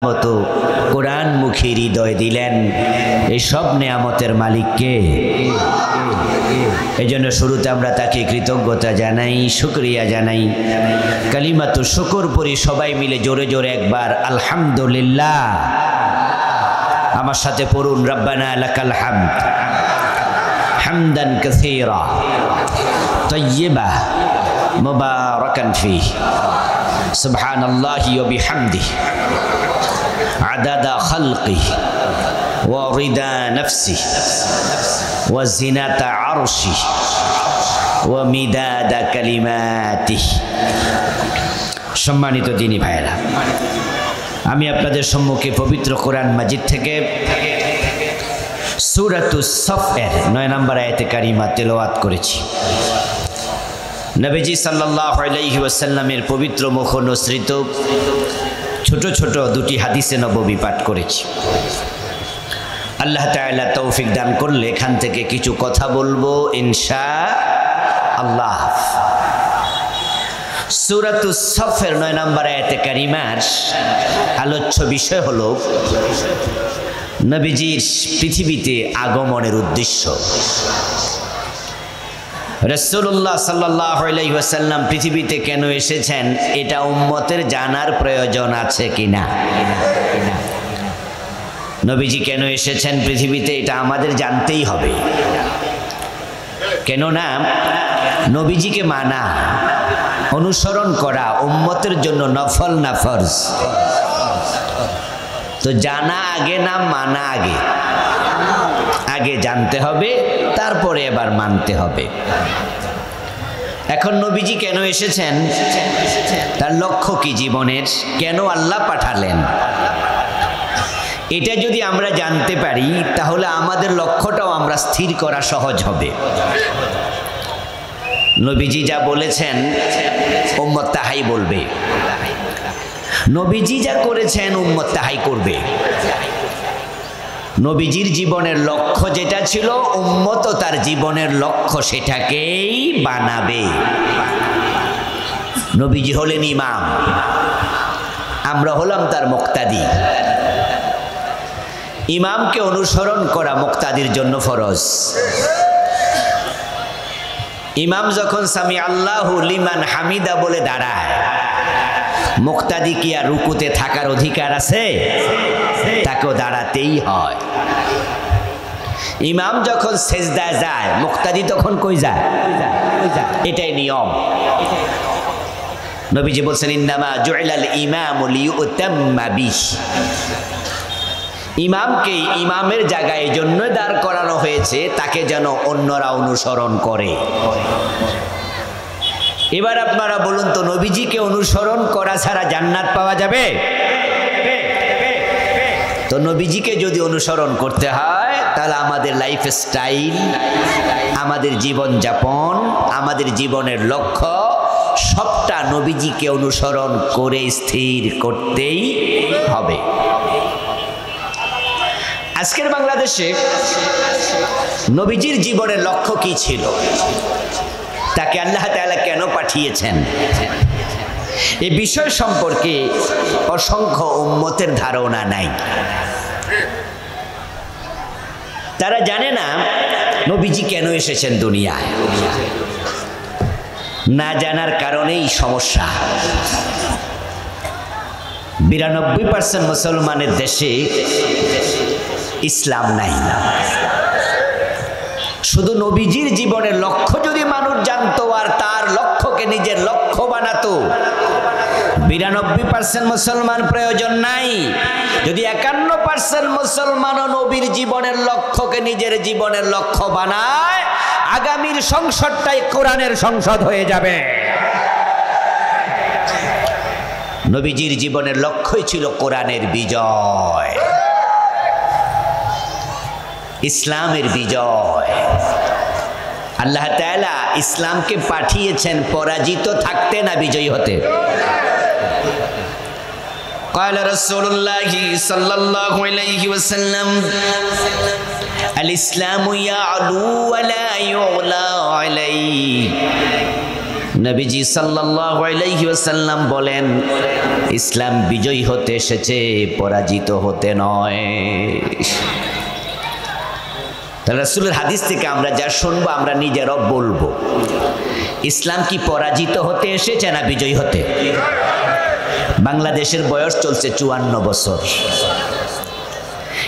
মতো কোরআন মুখী হৃদয় দিলেন। এই সব নেয়ামতের মালিক কে? এই জন্য শুরুতে আমরা তাকে কৃতজ্ঞতা জানাই, শুকরিয়া জানাই। কালিমাতু শুকর পড়ি সবাই মিলে জোরে জোরে একবার আলহামদুলিল্লাহ। আমার সাথে পড়ুন, রব্বানা লাকাল হামদ হামদান কাসীরা তাইয়্যিবা মুবারাকান ফীহি সুবহানাল্লাহি ওয়া বিহামদিহি আদাদা খালকিহি ওয়া রিদা নাফসিহি ওয়া জিনাতা আরশিহি ওয়া মিদাদা কালিমাতিহি। সম্মানিত দিনী ভাইয়েরা, আমি আপনাদের সম্মুখে পবিত্র কোরআন মাজিদ থেকে সূরাতুস সফের 9 নম্বর আয়াতে কারিমা তেলাওয়াত করেছি। নবীজি সাল্লাল্লাহু আলাইহি ওয়াসাল্লামের পবিত্র মুখ অনুসৃত ছোট ছোট দুটি হাদিসে নববী পাঠ করেছি। আল্লাহ তাআলা তৌফিক দান করলে এখান থেকে কিছু কথা বলবো ইনশাআল্লাহ। সূরাতুস সফের 9 নম্বর আয়াতে কারিমার আলোচ্য বিষয় হলো নবীজির পৃথিবীতে আগমনের উদ্দেশ্য। রাসূলুল্লাহ সাল্লাল্লাহু আলাইহি ওয়াসাল্লাম পৃথিবীতে কেন এসেছেন এটা উম্মতের জানার প্রয়োজন আছে কিনা? নবীজি কেন এসেছেন পৃথিবীতে এটা আমাদের জানতেই হবে। কেননা নবীজিকে মানা, অনুসরণ করা উম্মতের জন্য নফল না ফরজ। তো জানা আগে না মানা আগে? আগে জানতে হবে, তারপরে এবার মানতে হবে। এখন নবীজি কেন এসেছেন, তার লক্ষ্য কি জীবনের, কেন আল্লাহ পাঠালেন, এটা যদি আমরা জানতে পারি তাহলে আমাদের লক্ষ্যটাও আমরা স্থির করা সহজ হবে। নবীজি যা বলেছেন উম্মত তাহাই বলবে, নবীজি যা করেছেন উম্মত তাহাই করবে। নবীজির জীবনের লক্ষ্য যেটা ছিল উম্মত তার জীবনের লক্ষ্য সেটাকেই বানাবে। নবীজি হলেন ইমাম, আমরা হলাম তার মুক্তাদি। ইমামকে অনুসরণ করা মুক্তাদির জন্য ফরজ। ইমাম যখন সামি আল্লাহু লিমান হামিদা বলে দাঁড়ায়, মুক্তাদি কি আর রুকুতে থাকার অধিকার আছে? তাকেও দাঁড়াতেই হয়। ইমাম যখন সেজদায় যায়, মুক্তাদি তখন কই যায়? এটাই নিয়ম। নবীজি বলছেন ইন্নামা জুইলাল ইমামু লিয়ুতাম্মা বিহি। ইমামকে ইমামের জায়গায় এই জন্য দাঁড় করানো হয়েছে তাকে যেন অন্যরা অনুসরণ করে। এবার আপনারা বলুন তো, নবীজিকে অনুসরণ করা ছাড়া জান্নাত পাওয়া যাবে? তো নবীজিকে যদি অনুসরণ করতে হয় তাহলে আমাদের লাইফ স্টাইল, আমাদের জীবন যাপন, আমাদের জীবনের লক্ষ্য সবটা নবীজিকে অনুসরণ করে স্থির করতেই হবে। আজকের বাংলাদেশে নবীজির জীবনের লক্ষ্য কি ছিল, তাকে আল্লাহ তাআলা কেন পাঠিয়েছেন, এই বিষয় সম্পর্কে অসংখ্য উম্মতের ধারণা নাই। তারা জানে না নবীজি কেন এসেছেন দুনিয়ায়। না জানার কারণেই সমস্যা। 92% মুসলমানের দেশে ইসলাম নাই। শুধু নবীজির জীবনের লক্ষ্য যদি মানুষ জানতো আর তার লক্ষ্যকে নিজের লক্ষ্য বানাতো, 92% মুসলমান প্রয়োজন নাই। যদি 51% মুসলমান নবীর জীবনের লক্ষ্যকে নিজের জীবনের লক্ষ্য বানায়, আগামীর সংসদটাই কোরআনের সংসদ হয়ে যাবে। নবীজির জীবনের লক্ষ্যই ছিল কোরআনের বিজয়, ইসলামের বিজয়। আল্লাহ তাআলা ইসলামকে পাঠিয়েছেন পরাজিত থাকতে না বিজয়ী হতে। قال رسول الله صلى الله عليه وسلم الإسلام يعلو ولا يعلى عليه নবীজি সাল্লাল্লাহু আলাইহি ওয়াসাল্লাম বলেন, ইসলাম বিজয়ী হতে এসেছে, পরাজিত হতে নয়। রাসূলের হাদিস থেকে আমরা যা শুনবো আমরা নিজেরাও বলবো, ইসলাম কি পরাজিত হতে এসেছে না বিজয়ী হতে? বাংলাদেশের বয়স চলছে 54 বছর।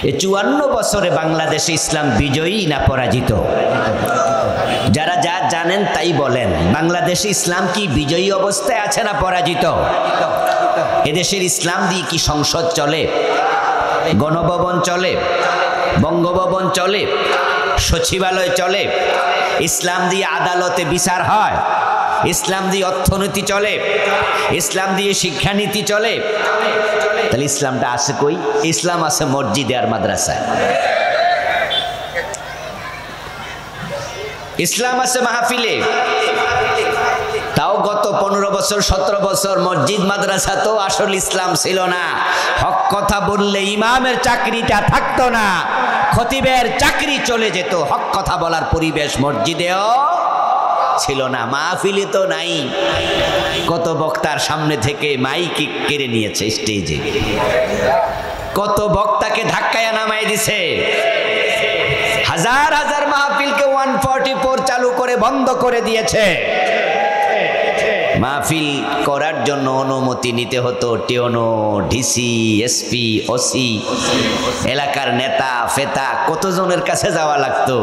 এই 54 বছরে বাংলাদেশে ইসলাম বিজয়ী না পরাজিত? যারা যা জানেন তাই বলেন, বাংলাদেশে ইসলাম কি বিজয়ী অবস্থায় আছে না পরাজিত? এদেশের ইসলাম দিয়ে কি সংসদ চলে, গণভবন চলে, বঙ্গভবন চলে, সচিবালয় চলে? ইসলাম দিয়ে আদালতে বিচার হয়, ইসলাম দিয়ে অর্থনীতি চলে, ইসলাম দিয়ে শিক্ষানীতি চলে। তাহলে ইসলামটা আছে কই? ইসলাম আছে মসজিদে আর মাদ্রাসায়, ইসলাম আছে মাহফিলে। তাও গত 15 বছর 17 বছর মসজিদ মাদ্রাসা তো আসল ইসলাম ছিল না। হক কথা বললে ইমামের চাকরিটা থাকতো না, খতিবের চাকরি চলে যেত। হক কথা বলার পরিবেশ মসজিদেও ছিল না, মাহফিলে তো নাই। কত বক্তার সামনে থেকে মাইক কেড়ে নিয়েছে স্টেজে, কত বক্তাকে ধাক্কায় নামাই দিছে, হাজার হাজার মাহফিলকে 144 চালু করে বন্ধ করে দিয়েছে। মাহফিল করার জন্য অনুমতি নিতে হতো টিওনো, ডিসি, এসপি, ওসি, এলাকার নেতা ফেতা, কতজনের কাছে যাওয়া লাগতো।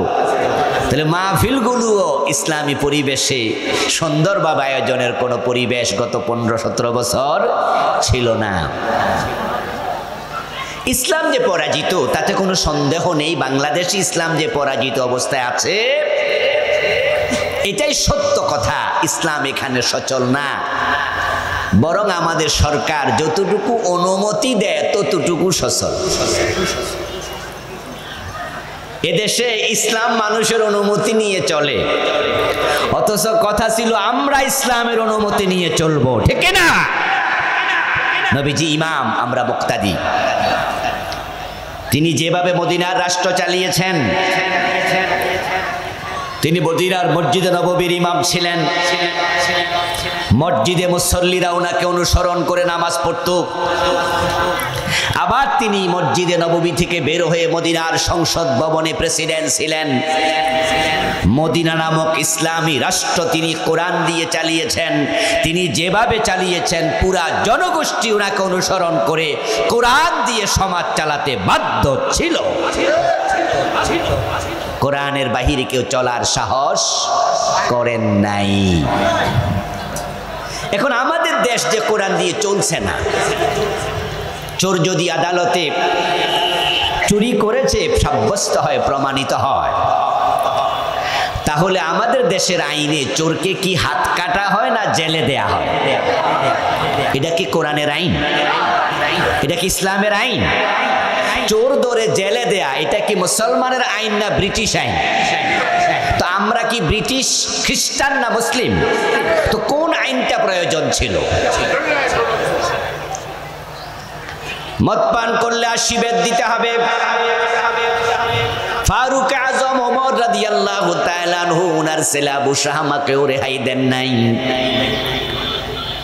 তাহলে মাহফিলগুলোও ইসলামী পরিবেশে সুন্দরভাবে আয়োজনের কোনো পরিবেশ গত 15-17 বছর ছিল না। ইসলাম যে পরাজিত তাতে কোনো সন্দেহ নেই। বাংলাদেশে ইসলাম যে পরাজিত অবস্থায় আছে এটাই সত্য কথা। ইসলাম এখানে সচল না, বরং আমাদের সরকার যতটুকু অনুমতি দেয় ততটুকু সচল। এদেশে ইসলাম মানুষের অনুমতি নিয়ে চলে, অথচ কথা ছিল আমরা ইসলামের অনুমতি নিয়ে চলবো, ঠিক না? নবীজি ইমাম, আমরা মুক্তাদি। তিনি যেভাবে মদিনার রাষ্ট্র চালিয়েছেন, তিনি মদিনার মসজিদে নববীর ইমাম ছিলেন। মসজিদে মুসল্লিরা ওনাকে অনুসরণ করে নামাজ পড়ত। আবার তিনি মসজিদে নববী থেকে বের হয়ে মদিনার সংসদ ভবনে প্রেসিডেন্ট ছিলেন। মদিনা নামক ইসলামী রাষ্ট্র তিনি কোরআন দিয়ে চালিয়েছেন। তিনি যেভাবে চালিয়েছেন পুরা জনগোষ্ঠী ওনাকে অনুসরণ করে কোরআন দিয়ে সমাজ চালাতে বাধ্য ছিল। কোরআনের বাহিরে কেউ চলার সাহস করেন নাই। এখন আমাদের দেশ যে কোরআন দিয়ে চলছে না, চোর যদি আদালতে চুরি করেছে সাব্যস্ত হয়, প্রমাণিত হয়, তাহলে আমাদের দেশের আইনে চোরকে কি হাত কাটা হয় না জেলে দেয়া হয়? এটা কি কোরআনের আইন? এটা কি ইসলামের আইন? চোর ধরে জেলে দেয়া এটা কি মুসলমানের আইন না ব্রিটিশ আইন? তো আমরা কি ব্রিটিশ, খ্রিস্টান না মুসলিম? তো কোন আইনটা প্রয়োজন ছিল? মদ পান করলে 80 বেদ দিতে হবে। ফারুক আজম ওমর রাদিয়াল্লাহু তাআলা আনহু ওনার ছেলে আবু শাহমাকেও রেহাই দেন নাই।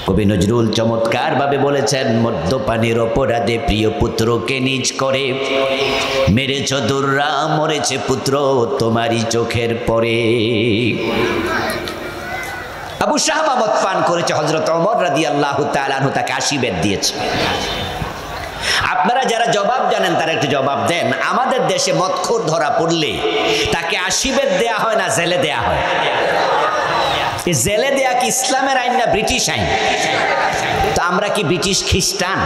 কবি নজরুল চমৎকার ভাবে বলেছেন, মদ্যপানের অপরাধে প্রিয় পুত্রকে নিজ করে মেরেছ দুর্রা, মরেছে পুত্র তোমারই চোখের পরে। আবু শাহমা মদ পান করেছে, হযরত ওমর রাদিয়াল্লাহু তাআলা আনহু তাকে 80 বেদ দিয়েছে। আপনারা যারা জবাব জানেন তারা একটু জবাব দেন, আমাদের দেশে মদখোর ধরা পড়লে তাকে 80 বেদ দেয়া হয় না জেলে দেয়া হয়? এই জেলে দেয়া কি ইসলামের আইন না ব্রিটিশ আইন? তো আমরা কি ব্রিটিশ খ্রিস্টান?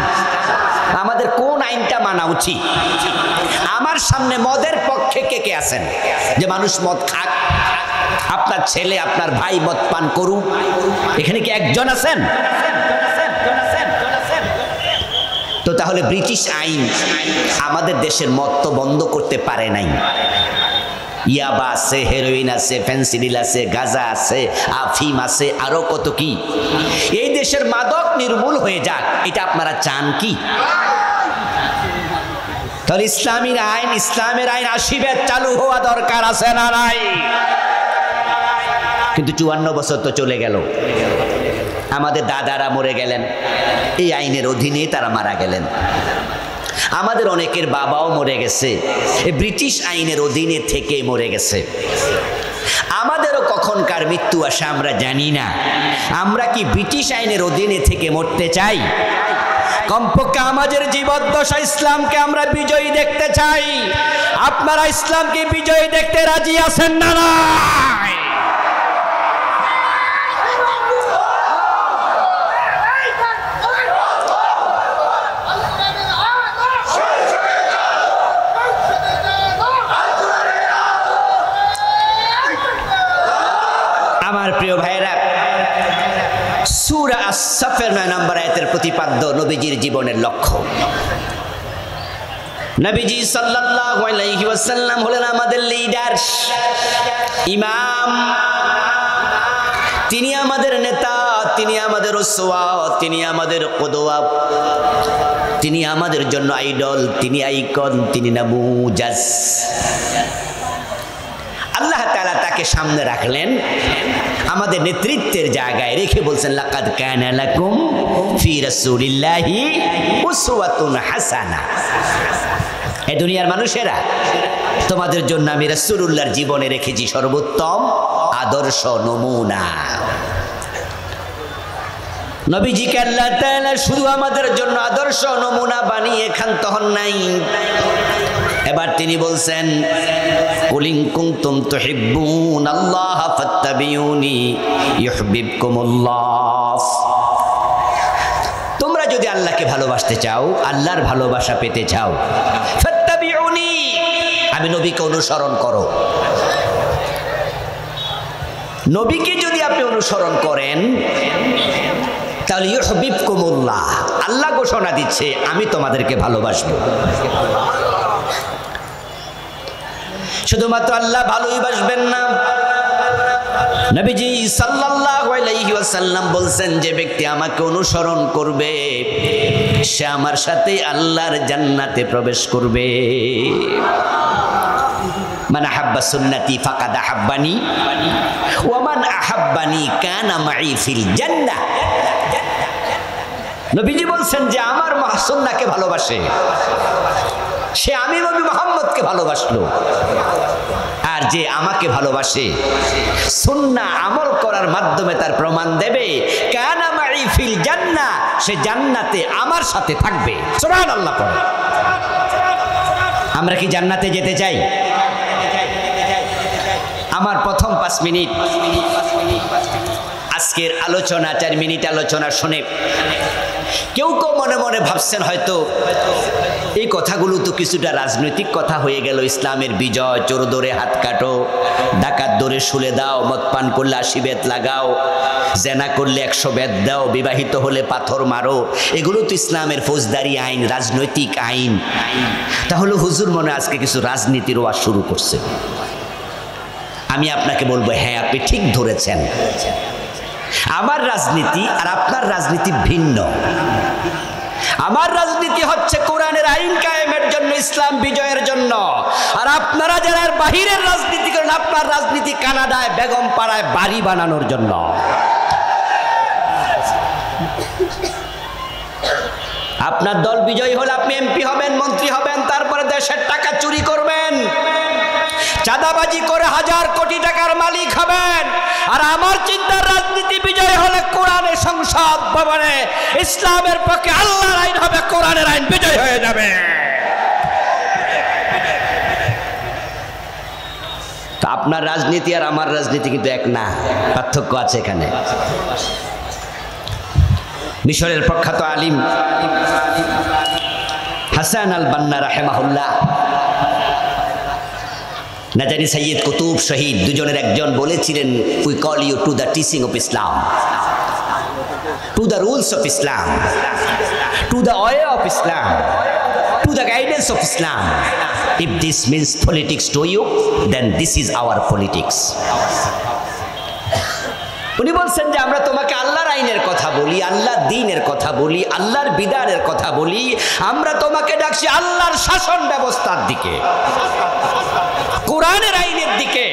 আমাদের কোন আইনটা মানা উচিত? আমার সামনে মদের পক্ষে কে কে আছেন যে মানুষ মদ খাক, আপনার ছেলে আপনার ভাই মদ পান করুক, এখানে কি একজন আছেন? তো তাহলে ব্রিটিশ আইন আমাদের দেশের মদ তো বন্ধ করতে পারে নাই। ইয়াবা আছে, হেরোইন আছে, ফেন্সিডিল আছে, গাঁজা আছে, আফিম আছে, আরো কত কি। এই দেশের মাদক নির্মূল হয়ে যাক, এটা আপনারা চান কি? তাহলে ইসলামের আইন 80 বেদ চালু হওয়া দরকার আছে না নাই? কিন্তু 54 বছর তো চলে গেল, আমাদের দাদারা মরে গেলেন, এই আইনের অধীনে তারা মারা গেলেন। আমাদের অনেকের বাবাও মরে গেছে, এই ব্রিটিশ আইনের অধীনে থেকে মরে গেছে। আমাদেরও কখনকার মৃত্যু আসে আমরা জানি না। আমরা কি ব্রিটিশ আইনের অধীনে থেকে মরতে চাই? কমপক্ষে আমাদের জীবদ্দশা ইসলামকে আমরা বিজয়ী দেখতে চাই। আপনারা ইসলামকে বিজয়ী দেখতে রাজি আছেন না? না, আমার প্রিয় ভাইরা, সূরা আস-সাফের 9 নম্বর আয়াতের প্রতিপাদ্য নবীজির জীবনের লক্ষ্য। নবীজি সাল্লাল্লাহু আলাইহি ওয়াসাল্লাম হলেন আমাদের লিডার, ইমাম। তিনি আমাদের নেতা, তিনি আমাদের উসওয়া, তিনি আমাদের কুদওয়া, তিনি আমাদের জন্য আইডল, তিনি আইকন, তিনি নামুজাজ। আল্লাহ তাআলা তাকে সামনে রাখলেন, আমাদের নেতৃত্বের জায়গায় রেখে বলছেন, লাকাদ কানা লাকুম ফি রাসূলিল্লাহি উসওয়াতুন হাসানা। এই দুনিয়ার মানুষেরা, তোমাদের জন্য আমি রাসূলুল্লাহর জীবনে রেখেছি সর্বোত্তম আদর্শ নমুনা। নবীজিকে আল্লাহ তাআলা শুধু আমাদের জন্য আদর্শ নমুনা বানিয়ে ক্ষান্ত হন নাই, এবার তিনি বলছেন, কুলিন কুনতুম তুহিব্বুনাল্লাহ ফাত্তাবিউনি ইউহিব্বুকুমুল্লাহ। তোমরা যদি আল্লাহকে ভালোবাসতে চাও, আল্লাহর ভালোবাসা পেতে চাও, ফাত্তাবিউনি, আমি নবীকে অনুসরণ করো। নবীকে যদি আপনি অনুসরণ করেন তাহলে ইউহিব্বুকুমুল্লাহ, আল্লাহ ঘোষণা দিচ্ছে আমি তোমাদেরকে ভালোবাসবো। শুধুমাত্র আল্লাহ ভালোই বাসবেন না, নবীজি সাল্লাল্লাহু আলাইহি ওয়াসাল্লাম বলছেন, যে ব্যক্তি আমাকে অনুসরণ করবে সে আমার সাথে আল্লাহর জান্নাতে প্রবেশ করবে। মান আহাব্বা সুন্নতি ফাকাদ আহাব্বানি ওয়া মান আহাব্বানি কানা মাই ফিল জান্নাহ। নবীজি বলছেন, যে আমার সুন্নাহকে ভালোবাসে সে আমি নবী মুহাম্মদকে ভালোবাসলো, আর যে আমাকে ভালোবাসে সুন্নাহ আমল করার মাধ্যমে তার প্রমাণ দেবে, কানা মাই ফিল জান্নাহ, সে জান্নাতে আমার সাথে থাকবে। সুবহানাল্লাহ পড়ে। আমরা কি জান্নাতে যেতে চাই? আমার প্রথম 5 মিনিট আজকের আলোচনা, 4 মিনিট আলোচনা শুনে কেউ কেউ মনে মনে ভাবছেন হয়তো এই কথাগুলো তো কিছুটা রাজনৈতিক কথা হয়ে গেল। ইসলামের বিজয়, চোর ধরে হাত কাটো, ডাকাত ধরে শুলে দাও, মদ পান করলে 80 বেত লাগাও, জেনা করলে 100 বেত দাও, বিবাহিত হলে পাথর মারো, এগুলো তো ইসলামের ফৌজদারি আইন, রাজনৈতিক আইন। তাহলে হুজুর মনে আজকে কিছু রাজনীতির ওয়াজ শুরু করছে। আমি আপনাকে বলবো, হ্যাঁ আপনি ঠিক ধরেছেন, আমার রাজনীতি আর আপনার রাজনীতি ভিন্ন। আমার রাজনীতি হচ্ছে কোরআনের আইন কায়েমের জন্য, ইসলাম বিজয়ের জন্য। আর আপনারা যারা বাহিরের রাজনীতি করেন, আপনার রাজনীতি কানাডায় বেগম পাড়ায় বাড়ি বানানোর জন্য। আপনার দল বিজয়ী হলে আপনি এমপি হবেন, মন্ত্রী হবেন, তারপরে দেশের টাকা চুরি করবেন, চাঁদাবাজি করে 1000 কোটি টাকার মালিক হবেন। আর আমার চিন্তার রাজনীতি বিজয় হলে কোরআনের সংসদ ভবনে ইসলামের পক্ষে আল্লাহর আইন হবে, কোরআনের আইন বিজয় হয়ে যাবে। তা আপনার রাজনীতি আর আমার রাজনীতি কিন্তু এক না, পার্থক্য আছে এখানে। মিশরের প্রখ্যাত আলিম হাসান আল বান্না রাহিমাহুল্লাহ, না জানি সৈয়দ কুতুব শহীদ, দুজনের একজন বলেছিলেন, we call you to the teaching of Islam, to the rules of Islam, to the way of Islam, to the guidance of Islam. If this means politics to you, then this is our politics. উনি বলছেন যে আমরা তোমাকে আল্লাহর আইনের কথা বলি, আল্লাহর দ্বীনের কথা বলি, আল্লাহর বিধানের কথা বলি, আমরা তোমাকে ডাকছি আল্লাহর শাসন ব্যবস্থার দিকে, কোরআনের আইনের দিকে।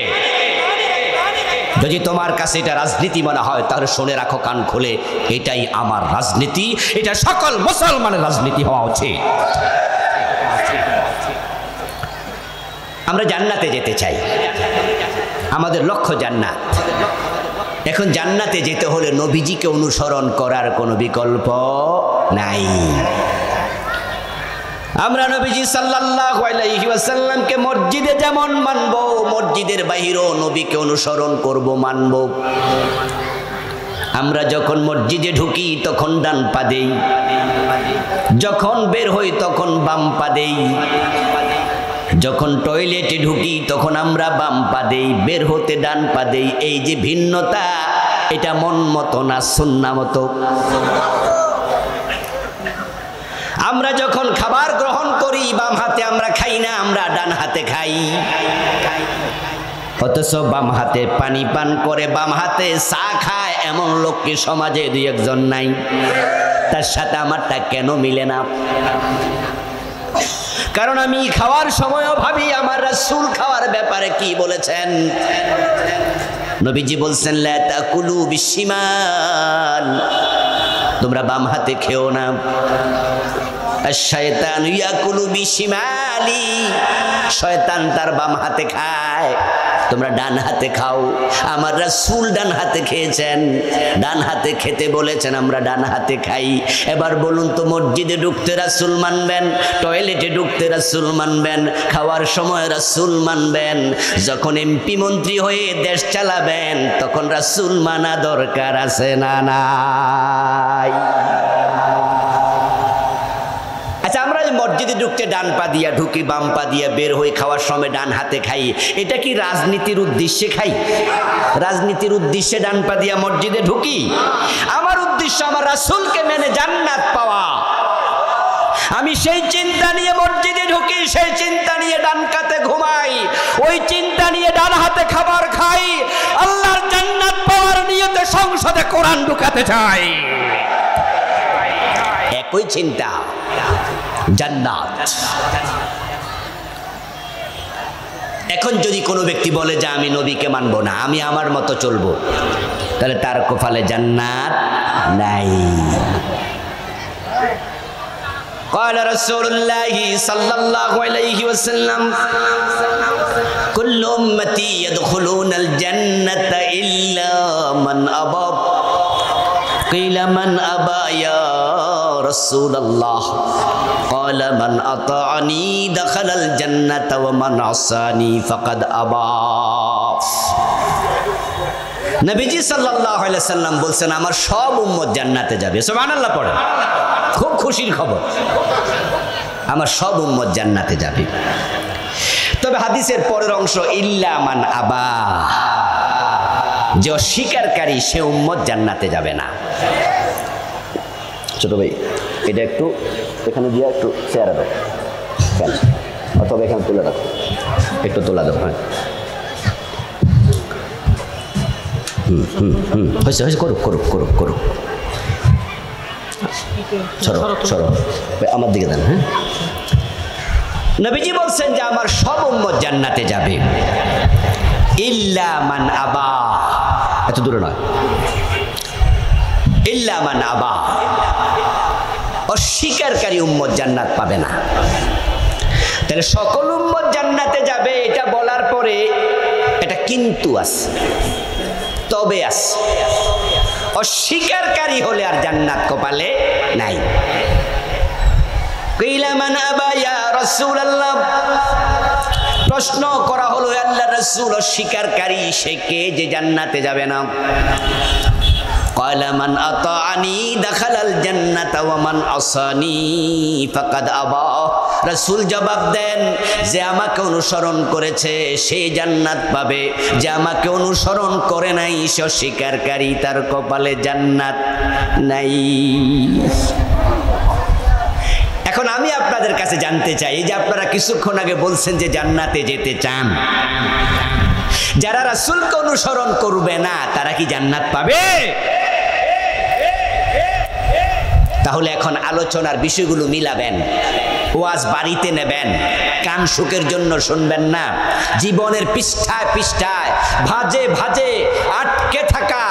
যদি তোমার কাছে এটা রাজনীতি মনে হয় তাহলে শুনে রাখো কান খুলে, এটাই আমার রাজনীতি, এটা সকল মুসলমানের রাজনীতি হওয়া উচিত। আমরা জান্নাতে যেতে চাই, আমাদের লক্ষ্য জান্নাত। এখন জান্নাতে যেতে হলে নবীজিকে অনুসরণ করার কোনো বিকল্প নাই। আমরা নবীজি সাল্লাল্লাহু আলাইহি ওয়াসাল্লামকে মসজিদে যেমন মানব, মসজিদের বাইরেও নবীকে অনুসরণ করব, মানব। আমরা যখন মসজিদে ঢুকি তখন ডান পা দেই, যখন বের হই তখন বাম পা দেই, যখন টয়লেটে ঢুকি তখন আমরা বাম পা দেই, বের হতে ডান পা দেই। এই যে ভিন্নতা, এটা মন মতো না সুন্নাহ মতো। আমরা যখন খাবার গ্রহণ করি বাম হাতে আমরা খাই না, আমরা ডান হাতে খাই। অথচ বাম হাতে পানি পান করে বাম হাতে চা খায় এমন লোক কি সমাজে দুই একজন নাই? তার সাথে আমারটা কেন মিলে না? কারণ আমি খাওয়ার সময়ও ভাবি আমার রাসূল খাওয়ার ব্যাপারে কি বলেছেন। নবীজি বলছেন লা তাকুলু বিশিমাল, তোমরা বাম হাতে খেও না। আশ-শায়তানু ইয়াকুলু বিশিমালি, শয়তান তার বাম হাতে খায়, তোমরা ডান হাতে খাও। আমার রাসূল ডান হাতে খেয়েছেন, ডান হাতে খেতে বলেছেন, আমরা ডান হাতে খাই। এবার বলুন তো, মসজিদে ঢুকতে রাসূল মানবেন, টয়লেটে ঢুকতে রাসূল মানবেন, খাওয়ার সময় রাসূল মানবেন, যখন এমপি মন্ত্রী হয়ে দেশ চালাবেন তখন রাসূল মানা দরকার আছে না নাই? আচ্ছা, আমরা মসজিদে ঢুকতে ডান পা দিয়া ঢুকি, বাম পা দিয়া বের হই, খাওয়ার সময় ডান হাতে খাই, এটা কি রাজনীতির উদ্দেশ্যে খাই? রাজনীতির উদ্দেশ্যে ডান পা দিয়া মসজিদে ঢুকি? আমার উদ্দেশ্য আমার রাসূলকে মেনে জান্নাত পাওয়া। আমি সেই চিন্তা নিয়ে মসজিদে ঢুকি, সেই চিন্তা নিয়ে ডান কাতে ঘুমাই, ওই চিন্তা নিয়ে ডান হাতে খাবার খাই, আল্লাহর জান্নাত পাওয়ার নিয়তে সংসদে কোরআন ঢুকাতে চাই। একই চিন্তা, জান্নাত। এখন যদি কোনো ব্যক্তি বলে যে আমি নবীকে মানবো না, আমি আমার মতো চলবো, তাহলে তার কপালে জান্নাত নাই। قال رسول الله صلى الله عليه وسلم كل أمتي يدخلون الجنة إلا من أبى قيل من أبى يا رسول الله قال من أطاعني دخل الجنة ومن عصاني فقد أبى। নবীজি সাল্লাল্লাহু আলাইহি ওয়াসাল্লাম বলছেন আমার সব উম্মত জান্নাতে যাবে। সুবহানাল্লাহ পড়ে, খুব খুশির খবর, আমার সব উম্মত জান্নাতে যাবে। তবে হাদিসের পরের অংশ ইল্লা মান আবা, যে অস্বীকারী সে উম্মত জান্নাতে যাবে না। ছোট ভাই, এটা একটু এখানে দিয়ে একটু চেয়ারে দাও, অথবা এখানে তুলে রাখো, একটু তোলা দাও। হ্যাঁ, হয়েছে হয়েছে, করুক করুক করুক করুক, সরো সরো, আমার দিকে দেন। হ্যাঁ, নবীজি বলছেন যে আমার সব উম্মত জান্নাতে যাবে, ইল্লা মান আবা, এত দূরে নয়, ইল্লা মান আবা, অস্বীকারী উম্মত জান্নাত পাবে না। তাহলে সকল উম্মত জান্নাতে যাবে এটা বলার পরে এটা কিন্তু আছে, তবে আছে, অস্বীকারী হলে আর জান্নাত কপালে নাই। কিলা মান আবা ইয়া রাসূলুল্লাহ, প্রশ্ন করা হলো আল্লাহর রাসূল অস্বীকারী সে কে যে জান্নাতে যাবে না? ক্বালা মান আতাআনি দাখালাল জান্নাতা ওয়া মান আসানি ফাকাদ আবা। রাসূল জবাব দেন যে আমাকে অনুসরণ করেছে সে জান্নাত পাবে, যে আমাকে অনুসরণ করে নাই সে অস্বীকারী, তার কপালে জান্নাত নাই। এখন আমি আপনাদের কাছে জানতে চাই, এই যে আপনারা কিছুক্ষণ আগে বলছেন যে জান্নাতে যেতে চান, যারা রাসূলকে অনুসরণ করবে না তারা কি জান্নাত পাবে? তাহলে এখন আলোচনার বিষয়গুলো মিলাবেন। ওয়াজ বাড়িতে নেবেন, কান সুখের জন্য শুনবেন না। জীবনের পৃষ্ঠায় পৃষ্ঠায় ভাজে ভাজে আটকে থাকা,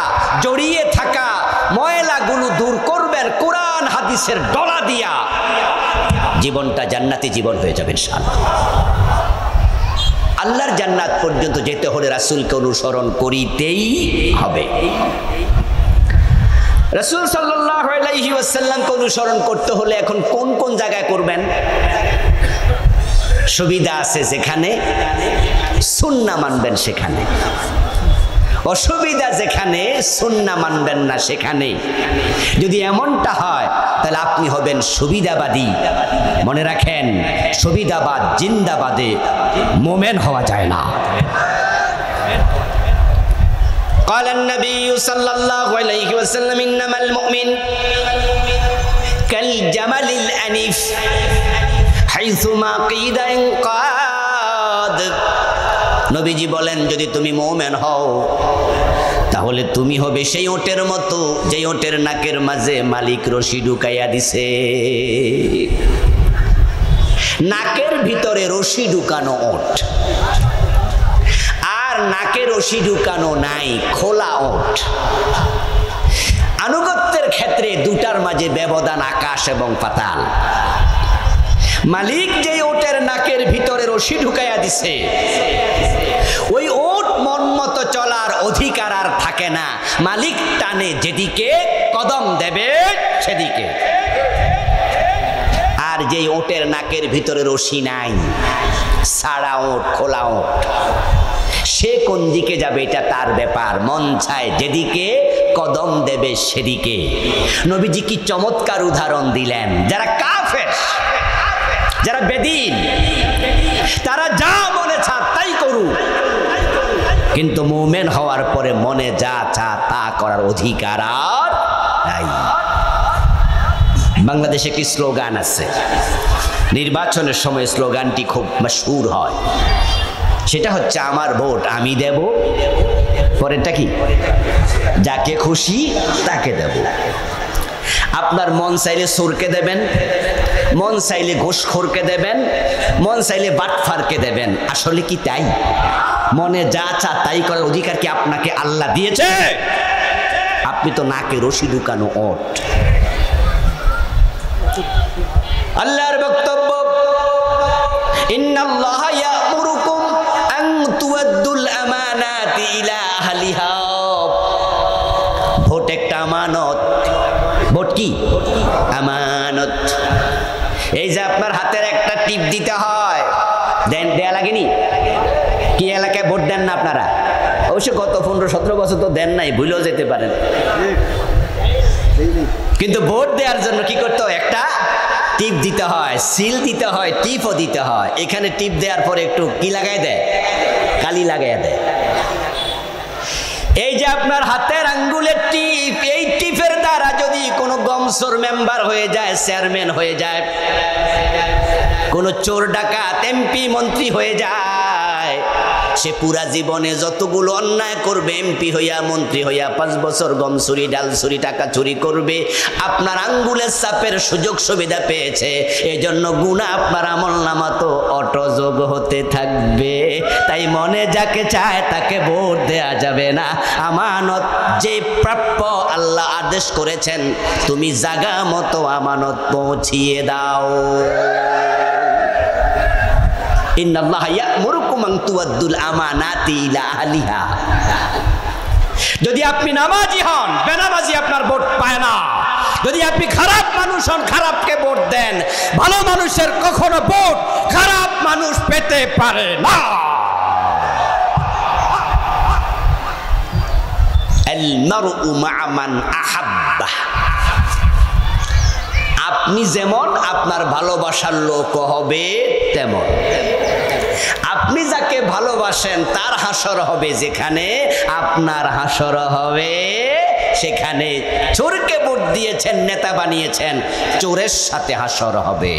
জড়িয়ে থাকা ময়লাগুলো দূর করবেন কোরআন হাদিসের ডলা দিয়া। জীবনটা জান্নাতি জীবন হয়ে যাবে ইনশাআল্লাহ। আল্লাহর জান্নাত পর্যন্ত যেতে হলে রাসূলকে অনুসরণ করিতেই হবে। রাসূল সাল্লাল্লাহু আলাইহি ওয়াসাল্লামকে অনুসরণ করতে হলে এখন কোন কোন জায়গায় করবেন? সুবিধা আছে যেখানে, সুন্নাহ মানবেন সেখানে। অসুবিধা যেখানে, সুন্নাহ মানবেন না সেখানে। যদি এমনটা হয় তাহলে আপনি হবেন সুবিধাবাদী। মনে রাখেন, সুবিধাবাদ জিন্দাবাদে মোমেন হওয়া যায় না। قال النبي صلى الله عليه وسلم إنما المؤمن كالجمل الأنيف حيثما قيد انقاد। নবীজি বলেন, যদি তুমি মুমিন হও তাহলে তুমি হবে সেই ওটের মতো যে ওটের নাকের মাঝে মালিক রশি ঢুকাইয়া দিছে। নাকের ভিতরে রশি ঢুকানো ওট, আর নাকের রশি ঢুকানো নাই, খোলা ওট। আনুগত্যের ক্ষেত্রে দুটার মাঝে ব্যবধান আকাশ এবং পাতাল। মালিক যে ওটের নাকের ভিতরে রশি ঢুকাইয়া দিছে, ওই ওট মন মতো চলার অধিকার আর থাকে না। মালিক টানে যেদিকে, কদম দেবে সেদিকে। আর যে ওটের নাকের ভিতরে রশি নাই, সাড়া ওট, খোলা ওট, সে কোন দিকে যাবে এটা তার ব্যাপার। মন চায় যেদিকে, কদম দেবে সেদিকে। নবীজি কি চমৎকার উদাহরণ দিলেন। যারা কাফের, যারা বেদিন, তারা যা মনে চা তাই করুক, কিন্তু মুমিন হওয়ার পরে মনে যা চা তা করার অধিকার আর নাই। বাংলাদেশে একটি স্লোগান আছে, নির্বাচনের সময় স্লোগানটি খুব মশহুর হয়। সেটা হচ্ছে, আমার ভোট আমি দেব, পরেরটা কি, যাকে খুশি তাকে দেব। আপনার মন চাইলে চোরকে দেবেন, মন চাইলে ঘুষখোরকে দেবেন, মন চাইলে বাটফারকে দেবেন। আসলে কি তাই? মনে যা চা তাই করার অধিকার কি আপনাকে আল্লাহ দিয়েছে? আপনি তো নাকে রশি ঢুকানো ওট। আল্লাহর বক্তব্য, ইন্নাল্লাহা ইয়ামুরুকুম আন তুআদ্দুল আমানাতি ইলা আহলিহা। ভোট একটা আমানত। ভোট কি? আমানত। এই যে আপনার হাতের একটা টিপ দিতে হয়, দেয়া লাগেনি? কি এলাকায় ভোট দেন না আপনারা? অবশ্য গত 15-17 বছর তো দেন নাই, ভুলেও যেতে পারেন। কিন্তু ভোট দেওয়ার জন্য কি করতে হয়? একটা টিপ দিতে হয়, সিল দিতে হয়, টিপও দিতে হয়। এখানে টিপ দেওয়ার পরে একটু কি লাগাই দেয়? কালি লাগাই দেয়। এই যে আপনার হাতের আঙ্গুলের টিপ, এই টিপের দ্বারা যদি কোনো গমসর মেম্বার হয়ে যায়, চেয়ারম্যান হয়ে যায়, কোনো চোর ডাকাত এমপি মন্ত্রী হয়ে যায়, সে পুরা জীবনে যতগুলো অন্যায় করবে, এমপি হইয়া মন্ত্রী হইয়া 5 বছর গম চুরি, ডাল চুরি, টাকা চুরি করবে। আপনার আঙ্গুলের চাপের সুযোগ সুবিধা পেয়েছে, এজন্য গুনাহ আপনার আমলনামা তো অটোযোগ হতে থাকবে। তাই মনে যাকে চায় তাকে ভোট দেয়া যাবে না। আমানত যে প্রাপ্য আল্লাহ আদেশ করেছেন, তুমি জায়গা মতো আমানত পৌঁছিয়ে দাও। ইন্নাল্লাহা ইয়ামুরুকুম আন তুআদ্দুল আমানাতি ইলা আহলিহা। যদি আপনি নামাজি হন, বেনামাজি আপনার ভোট পায় না। যদি আপনি খারাপ মানুষ হন, খারাপকে ভোট দেন। ভালো মানুষের কখনো ভোট খারাপ মানুষ পেতে পারে না। আল মারউ মা মান আহাব্বা। আপনি যেমন আপনার ভালোবাসার লোক হবে তেমন। আপনি যাকে ভালোবাসেন তার হাসর হবে যেখানে, আপনার হাসর হবে সেখানে। চোরকে ভোট দিয়েছেন, নেতা বানিয়েছেন, চোরের সাথে হাসর হবে।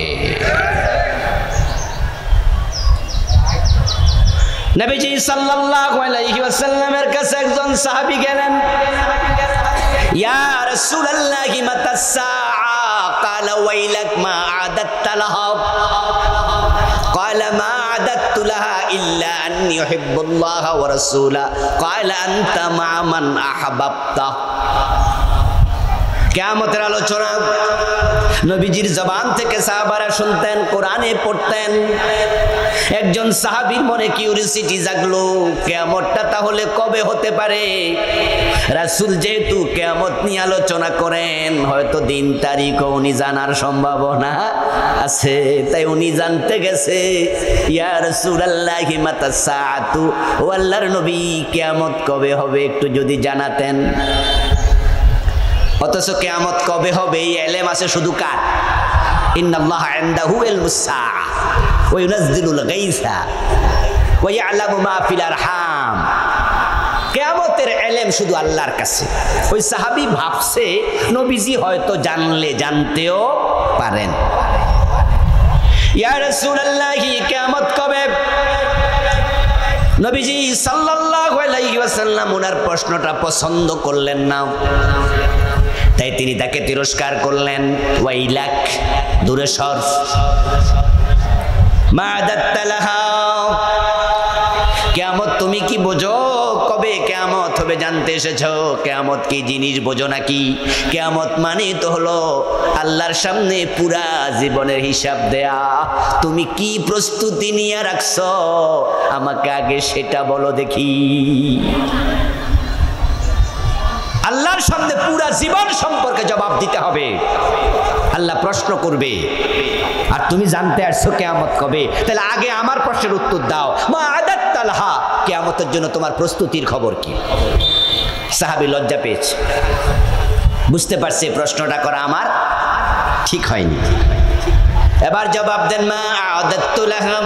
নবীজি সাল্লাল্লাহু আলাইহি ওয়াসাল্লামের কাছে একজন সাহাবী গেলেন, ইয়া রাসূলুল্লাহি মাতাস সাআ قال ويلك ما أعددت لها قال ما أعددت لها إلا أني أحب الله ورسوله قال أنت مع من أحببت কিয়ামতের আলোচনা নবীজির জবান থেকে সাহাবারা শুনতেন, কোরআনে পড়তেন। একজন সাহাবীর মনে কিউরিসিটি জাগলো, কিয়ামতটা তাহলে কবে হতে পারে? রাসূল যেহেতু কিয়ামত নিয়ে আলোচনা করেন, হয়তো দিন তারিখও উনি জানার সম্ভাবনা আছে, তাই উনি জানতে গেছে। ইয়া রাসূলুল্লাহি মাতা সাআতু, ও আল্লাহর নবী কিয়ামত কবে হবে একটু যদি জানাতেন। অথচ কিয়ামত কবে হবে এই ইলম আছে শুধু কার? ইন্নাল্লাহা ইনদাহু ইলমুস সাআ ওয়া ইউনাজ্জিলুল গায়সা ওয়া ইয়ালামু মা ফিল আরহাম। কিয়ামতের ইলম শুধু আল্লাহর কাছে। ওই সাহাবী ভাবছে নবীজি হয়তো জানতেও পারেন। ইয়া রাসূলুল্লাহি কিয়ামত কবে? নবীজি সাল্লাল্লাহু আলাইহি ওয়াসাল্লাম ওনার প্রশ্নটা পছন্দ করলেন না, তাই তিনি তাকে তিরস্কার করলেন। ওয়াইলাক, দূরে সর। মা আদাত্তালাহা, কিয়ামত তুমি কি বোঝো? কবে কিয়ামত হবে জানতে এসেছো? কিয়ামত কি জিনিস বোঝো নাকি? কিয়ামত মানে তো হলো আল্লাহর সামনে পুরা জীবনের হিসাব দেয়া। তুমি কি প্রস্তুতি নিয়ে রাখছো আমাকে আগে সেটা বলো দেখি। আল্লাহর সামনে পুরা জীবন সম্পর্কে জবাব দিতে হবে। আল্লাহ প্রশ্ন করবে, আর তুমি জানতে আসছো কিয়ামত কবে, তাহলে আগে আমার প্রশ্নের উত্তর দাও। মা আদাত্তা লাহা, কিয়ামতের জন্য তোমার প্রস্তুতির খবর কি? সাহাবী লজ্জা পেয়েছে, বুঝতে পারছে প্রশ্নটা করা আমার ঠিক হয়নি। এবার জবাব দেন, মা আদাত্তু লাহা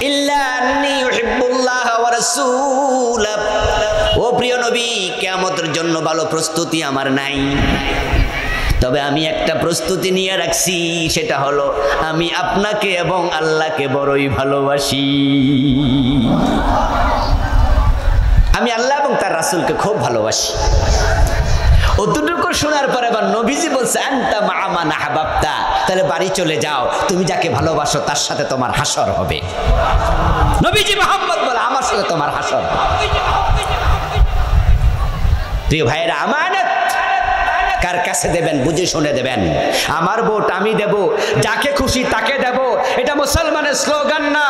ইল্লা আন্নী ইউহিব্বুল্লাহ ওয়া রাসূলাহু। ও প্রিয় নবী, কিয়ামতের জন্য ভালো প্রস্তুতি আমার নাই, তবে আমি একটা প্রস্তুতি নিয়ে রাখছি, সেটা হলো আমি আপনাকে এবং আল্লাহকে বড়ই ভালোবাসি। আমি আল্লাহ এবং তার রাসূলকে খুব ভালোবাসি। অতটুকু শোনার পর এবার নবীজি বলছে, আনতা মা মান আহবাবতা, তাহলে বাড়ি চলে যাও, তুমি যাকে ভালোবাসো তার সাথে তোমার হাসর হবে। নবীজি মুহাম্মদ বলে, আমার সাথে তোমার হাসর হবে। প্রিয় ভাইয়েরা, আমানত কার কাছে দেবেন? বুঝে শুনে দেবেন। আমার ভোট আমি দেব, যাকে খুশি তাকে দেব, এটা মুসলমানের স্লোগান না।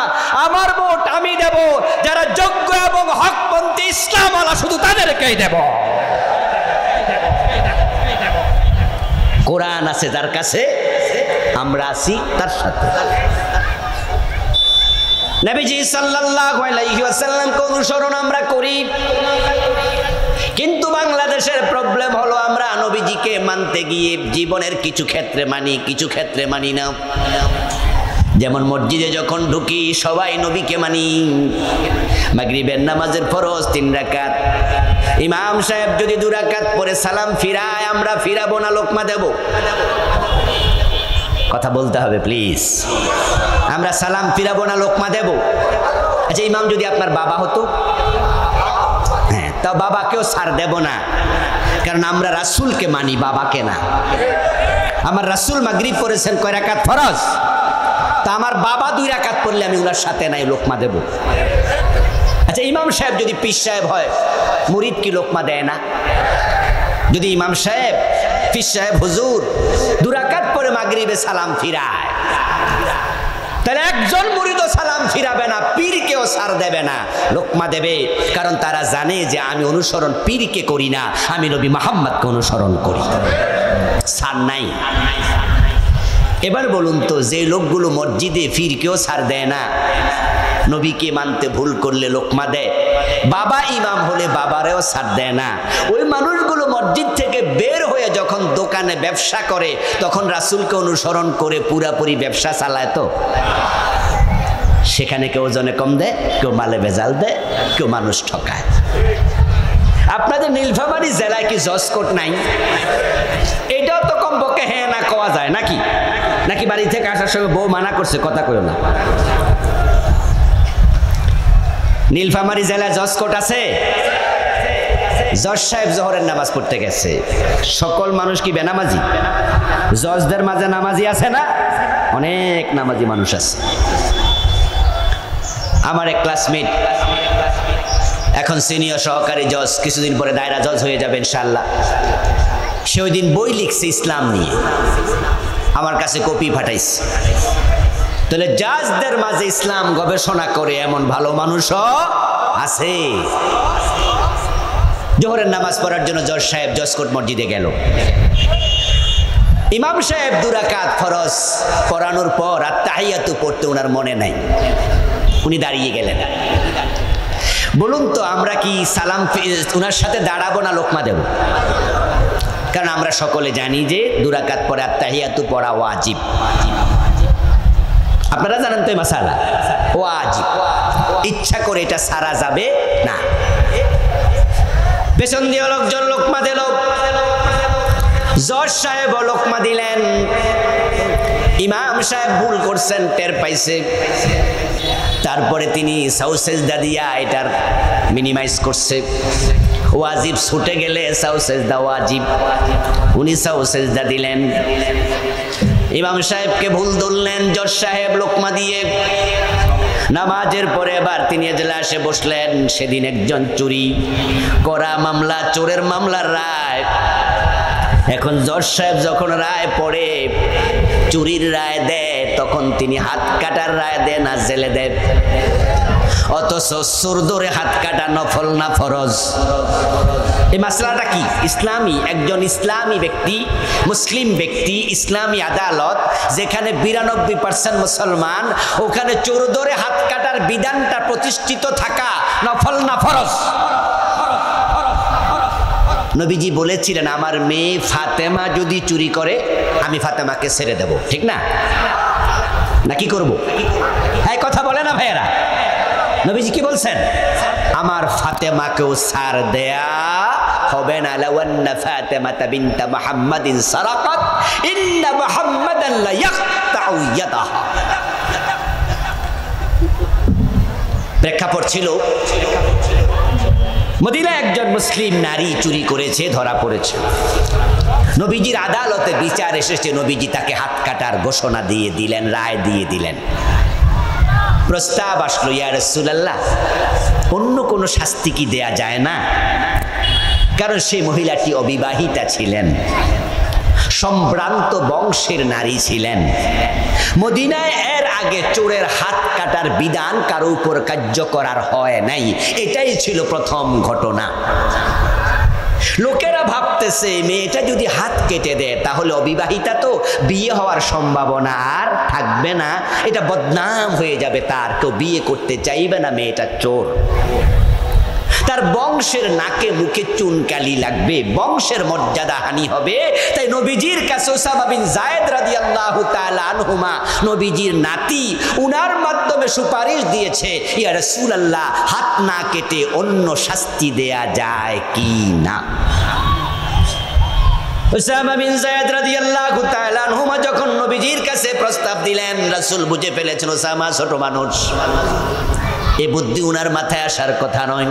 আমার ভোট আমি দেব, যারা যোগ্য এবং হকপন্থী ইসলামওয়ালা শুধু তাদেরকেই দেব। কোরআন আছে যার কাছে, আমরা আছি তার সাথে। নবীজি সাল্লাল্লাহু আলাইহি ওয়াসাল্লামকে অনুসরণ আমরা করি, কিন্তু বাংলাদেশের প্রবলেম হলো আমরা নবীজিকে মানতে গিয়ে জীবনের কিছু ক্ষেত্রে মানি, কিছু ক্ষেত্রে মানি না। যেমন মসজিদে যখন ঢুকি সবাই নবীকে মানি। মাগরিবের নামাজের ফরজ 3 রাকাত, ইমাম সাহেব যদি 2 রাকাত পরে সালাম ফিরায়, আমরা ফিরাবো না, লোকমা দেব। কথা বলতে হবে প্লিজ। আমরা সালাম ফিরাবো না, লোকমা দেব। আচ্ছা, ইমাম যদি আপনার বাবা হতো, হ্যাঁ, তা বাবাকেও ছাড় দেব না, কারণ আমরা রাসূলকে মানি, বাবাকে না। আমার রাসূল মাগরিব পড়েছেন কয় রাকাত ফরজ, তা আমার বাবা 2 রাকাত পড়লে আমি ওনার সাথে নাই, লোকমা দেব। আচ্ছা, ইমাম সাহেব যদি পীর সাহেব হয়, মুরিদ কি লোকমা দেয় না? যদি ইমাম সাহেব, পীর সাহেব, হুজুর 2 রাকাত পরে মাগরিবে সালাম ফিরায়, তাহলে একজন মুরিদও সালাম ফিরাবে না, পীরকেও ছাড় দেবে না, লোকমা দেবে। কারণ তারা জানে যে আমি অনুসরণ পীরকে করি না, আমি নবী মুহাম্মদকে অনুসরণ করি। ছাড় নাই। এবার বলুন তো, যে লোকগুলো মসজিদে পীরকেও ছাড় দেয় না, নবীকে মানতে ভুল করলে লোকমা দেয়, বাবা ইমাম হলে বাবারেও ছাড় দেয় না, ওই মানুষগুলো মসজিদ থেকে বের হয়ে যখন দোকানে ব্যবসা করে, তখন রাসূলকে অনুসরণ করে পুরাপুরি ব্যবসা চালায়। তো সেখানে কেউ ওজনে কম দেয়, কেউ মালে ভেজাল দেয়, কেউ মানুষ ঠকায়। আপনাদের নীলফামারী জেলায় কি জজ কোর্ট নাই? এটাও তো কমপক্ষে হ্যাঁ না কওয়া যায় নাকি? নাকি বাড়ি থেকে আসার সময় বউ মানা করছে কথা কইও না? নীলফামারী জেলায় জজ কোর্ট আছে? জজ সাহেব জোহরের নামাজ পড়তে গেছে। সকল মানুষ কি বেনামাজি? জজদের মাঝে নামাজি আছে না? অনেক নামাজি মানুষ আছে। আমার এক ক্লাসমেট এখন সিনিয়র সহকারী জজ, কিছুদিন পরে দায়রা জজ হয়ে যাবে ইনশাআল্লাহ। সে ওই দিন বই লিখছে ইসলাম নিয়ে, আমার কাছে কপি পাঠাইছে। তাহলে জাজদের মাঝে ইসলাম গবেষণা করে এমন ভালো মানুষও আছে। জোহরের নামাজ পড়ার জন্য জজ সাহেব জজকোট মসজিদে গেল। ইমাম সাহেব 2 রাকাত ফরজ পড়ানোর পর আর তাহিয়াতু পড়তে ওনার মনে নাই, উনি দাঁড়িয়ে গেলেন। বলুন তো আমরা কি সালাম ওনার সাথে দাঁড়াবো না লোকমা দেব? কারণ আমরা সকলে জানি যে 2 রাকাত পরে আর তাহিয়াতু পড়া ওয়াজিব। আপনারা জানেন তো এই মাসালা ওয়াজিব, ইচ্ছা করে এটা সারা যাবে না। পেছন দিয়ে লোকজন লোকমা দিল, জজ সাহেব লোকমা দিলেন। ইমাম সাহেব ভুল করছেন, টের পাইছে। তারপরে তিনি সাউসেজদা দিয়া এটার মিনিমাইজ করছে। ওয়াজিব ছুটে গেলে সাউসেজদা ওয়াজিব, উনি সাউসেজদা দিলেন। ইমাম সাহেবকে ভুল ধরলেন জজ সাহেব লোকমা দিয়ে। নামাজের পরে এবার তিনি এজলাসে বসলেন। সেদিন একজন চুরি করা মামলা, চোরের মামলার রায়। এখন জজ সাহেব যখন রায় পড়ে, চুরির রায় দেয়, তখন তিনি হাত কাটার রায় দেন না জেলে দেন। অথচ সুর ধরে হাত কাটা নফল না ফরজ? এই মাসলাটা কি? ইসলামী একজন ইসলামী ব্যক্তি, মুসলিম ব্যক্তি, ইসলামী আদালত যেখানে 92% মুসলমান, ওখানে চোর ধরে হাত কাটার বিধানটা প্রতিষ্ঠিত থাকা নফল না ফরজ? নবীজি বলেছিলেন আমার মেয়ে ফাতেমা যদি চুরি করে আমি ফাতেমাকে ছেড়ে দেব, ঠিক না? নাকি করব? হ্যাঁ, কথা বলে না ভাইয়েরা? নবীজি কি বলছেন? আমার ফাতেমাকেও ছাড় দেয়া হবে না। লাওয়ান্না ফাতেমাতা বিনতা মুহাম্মাদিন সারাকাত ইন্না মুহাম্মাদান লা ইয়াকতাউ ইয়াদাহা। প্রেক্ষাপট ছিল মদিনায় একজন মুসলিম নারী চুরি করেছে, ধরা পড়েছে। নবীজির আদালতে বিচার এসেছে, নবীজি তাকে হাত কাটার ঘোষণা দিয়ে দিলেন, রায় দিয়ে দিলেন। প্রস্তাব আসলো, ইয়া রাসূলুল্লাহ অন্য কোনো শাস্তি কি দেয়া যায় না? কারণ সেই মহিলাটি অবিবাহিতা ছিলেন, সম্ভ্রান্ত বংশের নারী ছিলেন। মদিনায় এর আগে চোরের হাত কাটার বিধান কারো উপর কার্যকর হয় নাই, এটাই ছিল প্রথম ঘটনা। লোকেরা ভাবতেছে মেয়েটা যদি হাত কেটে দেয় তাহলে অবিবাহিতা তো, বিয়ে হওয়ার সম্ভাবনা আর থাকবে না, এটা বদনাম হয়ে যাবে, তার কেউ বিয়ে করতে চাইবে না, মেয়েটা চোর। তার বংশের নাকে মুখে চুনকালি লাগবে, বংশের মর্যাদা হানি হবে। তাই নবীজির কাছে উসামা বিন যায়েদ রাদিয়াল্লাহু তাআলা আনহুমা, নবীজির নাতি, উনার মাধ্যমে সুপারিশ দিয়েছে, ইয়া রাসূলুল্লাহ হাত না কেটে অন্য শাস্তি দেয়া যায় কি না? উসামা বিন যায়েদ রাদিয়াল্লাহু তাআলা আনহুমা যখন নবীজির কাছে প্রস্তাব দিলেন, রাসূল বুঝে ফেলেছেন উসামা ছোট মানুষ, এ বুদ্ধি উনার মাথায় আসার কথা নয়।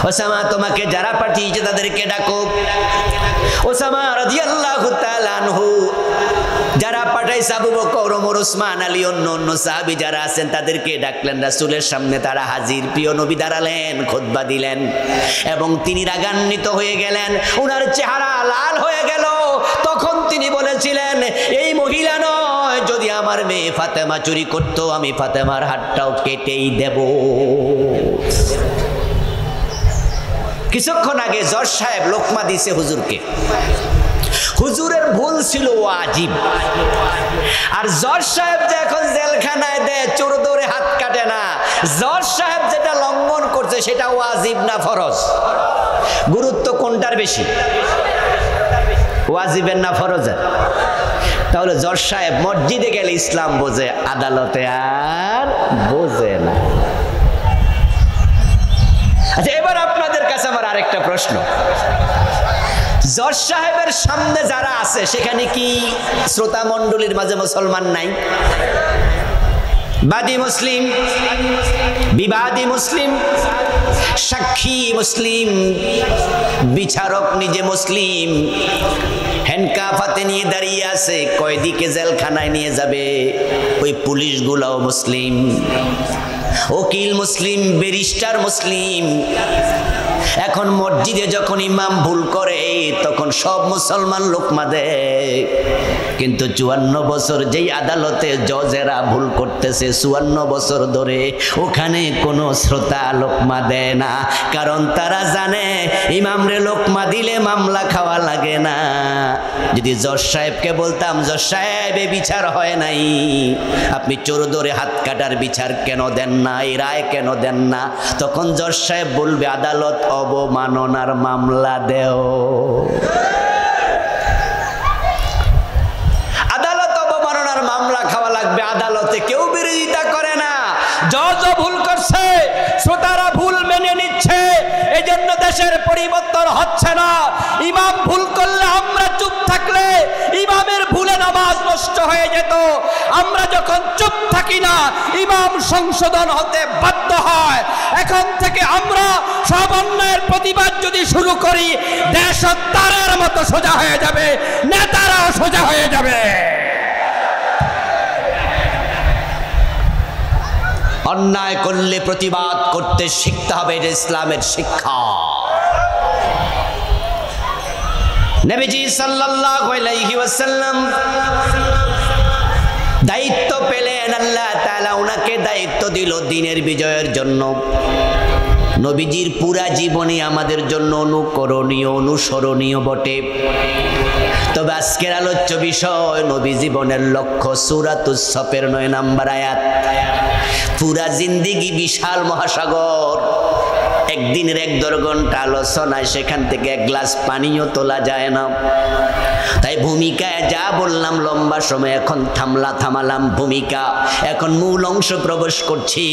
ওসামা তোমাকে যারা পাঠিয়েছে তাদেরকে ডাকো। ওসামা রাদিয়াল্লাহু তাআলা আনহু যারা পাঠাইছে আবু বকর, ওমর, ওসমান, আলী, অন্য সাহাবী যারা আছেন তাদেরকে ডাকলেন। রাসূলের সামনে তারা হাজির। প্রিয় নবী দাঁড়ালেন, খুতবা দিলেন এবং তিনি রাগান্বিত হয়ে গেলেন, উনার চেহারা লাল হয়ে গেল। তখন তিনি বলেছিলেন, এই মহিলা নয়, যদি আমার মেয়ে ফাতেমা চুরি করত আমি ফাতেমার হাতটাও কেটেই দেব। কিছুক্ষণ আগে জজ সাহেব লোকমা দিছে হুজুরকে, হুজুরের ভুল ছিল ওয়াজিব। আর জজ সাহেব যে এখন জেলখানায় দেয়, চোর ধরে হাত কাটে না, জজ সাহেব যেটা লঙ্ঘন করছে সেটা ওয়াজিব না ফরজ? গুরুত্ব কোনটার বেশি, ওয়াজিবের না ফরজের? তাহলে জজ সাহেব মসজিদে গেলে ইসলাম বোঝে, আদালতে আর বোঝে না। আচ্ছা, এবার আপনাদের কাছে আমার আরেকটা প্রশ্ন, জজ সাহেবের সামনে যারা আছে সেখানে কি শ্রোতা মণ্ডলীর মাঝে মুসলমান নাই? বাদী মুসলিম, বিবাদী মুসলিম, সাক্ষী মুসলিম, বিচারক নিজে মুসলিম, হ্যান্ডকাফ হাতে নিয়ে দাঁড়িয়ে আছে, কয়েদিকে জেলখানায় নিয়ে যাবে, ওই পুলিশগুলাও মুসলিম, উকিল মুসলিম, ব্যারিস্টার মুসলিম। এখন মসজিদে যখন ইমাম ভুল করে তখন সব মুসলমান লোকমা দেয়, কিন্তু 54 বছর যেই আদালতে জজেরা ভুল করতেছে 54 বছর ধরে, ওখানে কোনো শ্রোতা লোকমা দেয় না, কারণ তারা জানে ইমামরে লোকমা দিলে মামলা খাওয়া লাগে না। যদি জজ সাহেবকে বলতাম, জজ সাহেব এ বিচার হয় নাই, আপনি চোর ধরে হাত কাটার বিচার কেন দেন না, এই রায় কেন দেন না, তখন জজ সাহেব বলবে আদালত অবমাননার মামলা দেও। আদালত অবমাননার মামলা খাওয়া লাগবে, আদালতে কেউ বিরোধিতা করে না। জজও ভুল করছে, শ্রোতারা ভুল মেনে নিচ্ছে, এই জন্য দেশের পরিবর্তন হচ্ছে না। ইমাম ভুল করলে আমরা চুপ থাকলে ইমামের ভুলে নামাজ নষ্ট হয়ে যেত। আমরা যখন চুপ থাকি না, ইমাম সংশোধন হতে বাধ্য হয়। এখন থেকে আমরা সব অন্যায়ের প্রতিবাদ যদি শুরু করি, দেশ তারের মতো সোজা হয়ে যাবে, নেতারাও সোজা হয়ে যাবে। অন্যায় করলে প্রতিবাদ করতে শিখতে হবে, এটা ইসলামের শিক্ষা। নবীজি সাল্লাল্লাহু আলাইহি ওয়াসাল্লাম দায়িত্ব পেলেন, আল্লাহ তাআলা ওনাকে দায়িত্ব দিল দ্বীনের বিজয়ের জন্য। নবীজির পুরা জীবনী আমাদের জন্য অনুকরণীয়, অনুসরণীয় বটে। তবে আজকের আলোচ্য বিষয় নবী জীবনের লক্ষ্য, সূরাতুস সফের 9 নম্বর আয়াত। পুরা জিন্দেগি বিশাল মহাসাগর, একদিনের 1-1.5 ঘন্টা আলোচনায় সেখান থেকে এক গ্লাস পানিও তোলা যায় না। তাই ভূমিকায় যা বললাম লম্বা সময়, এখন থামালাম ভূমিকা, এখন মূল অংশ প্রবেশ করছি।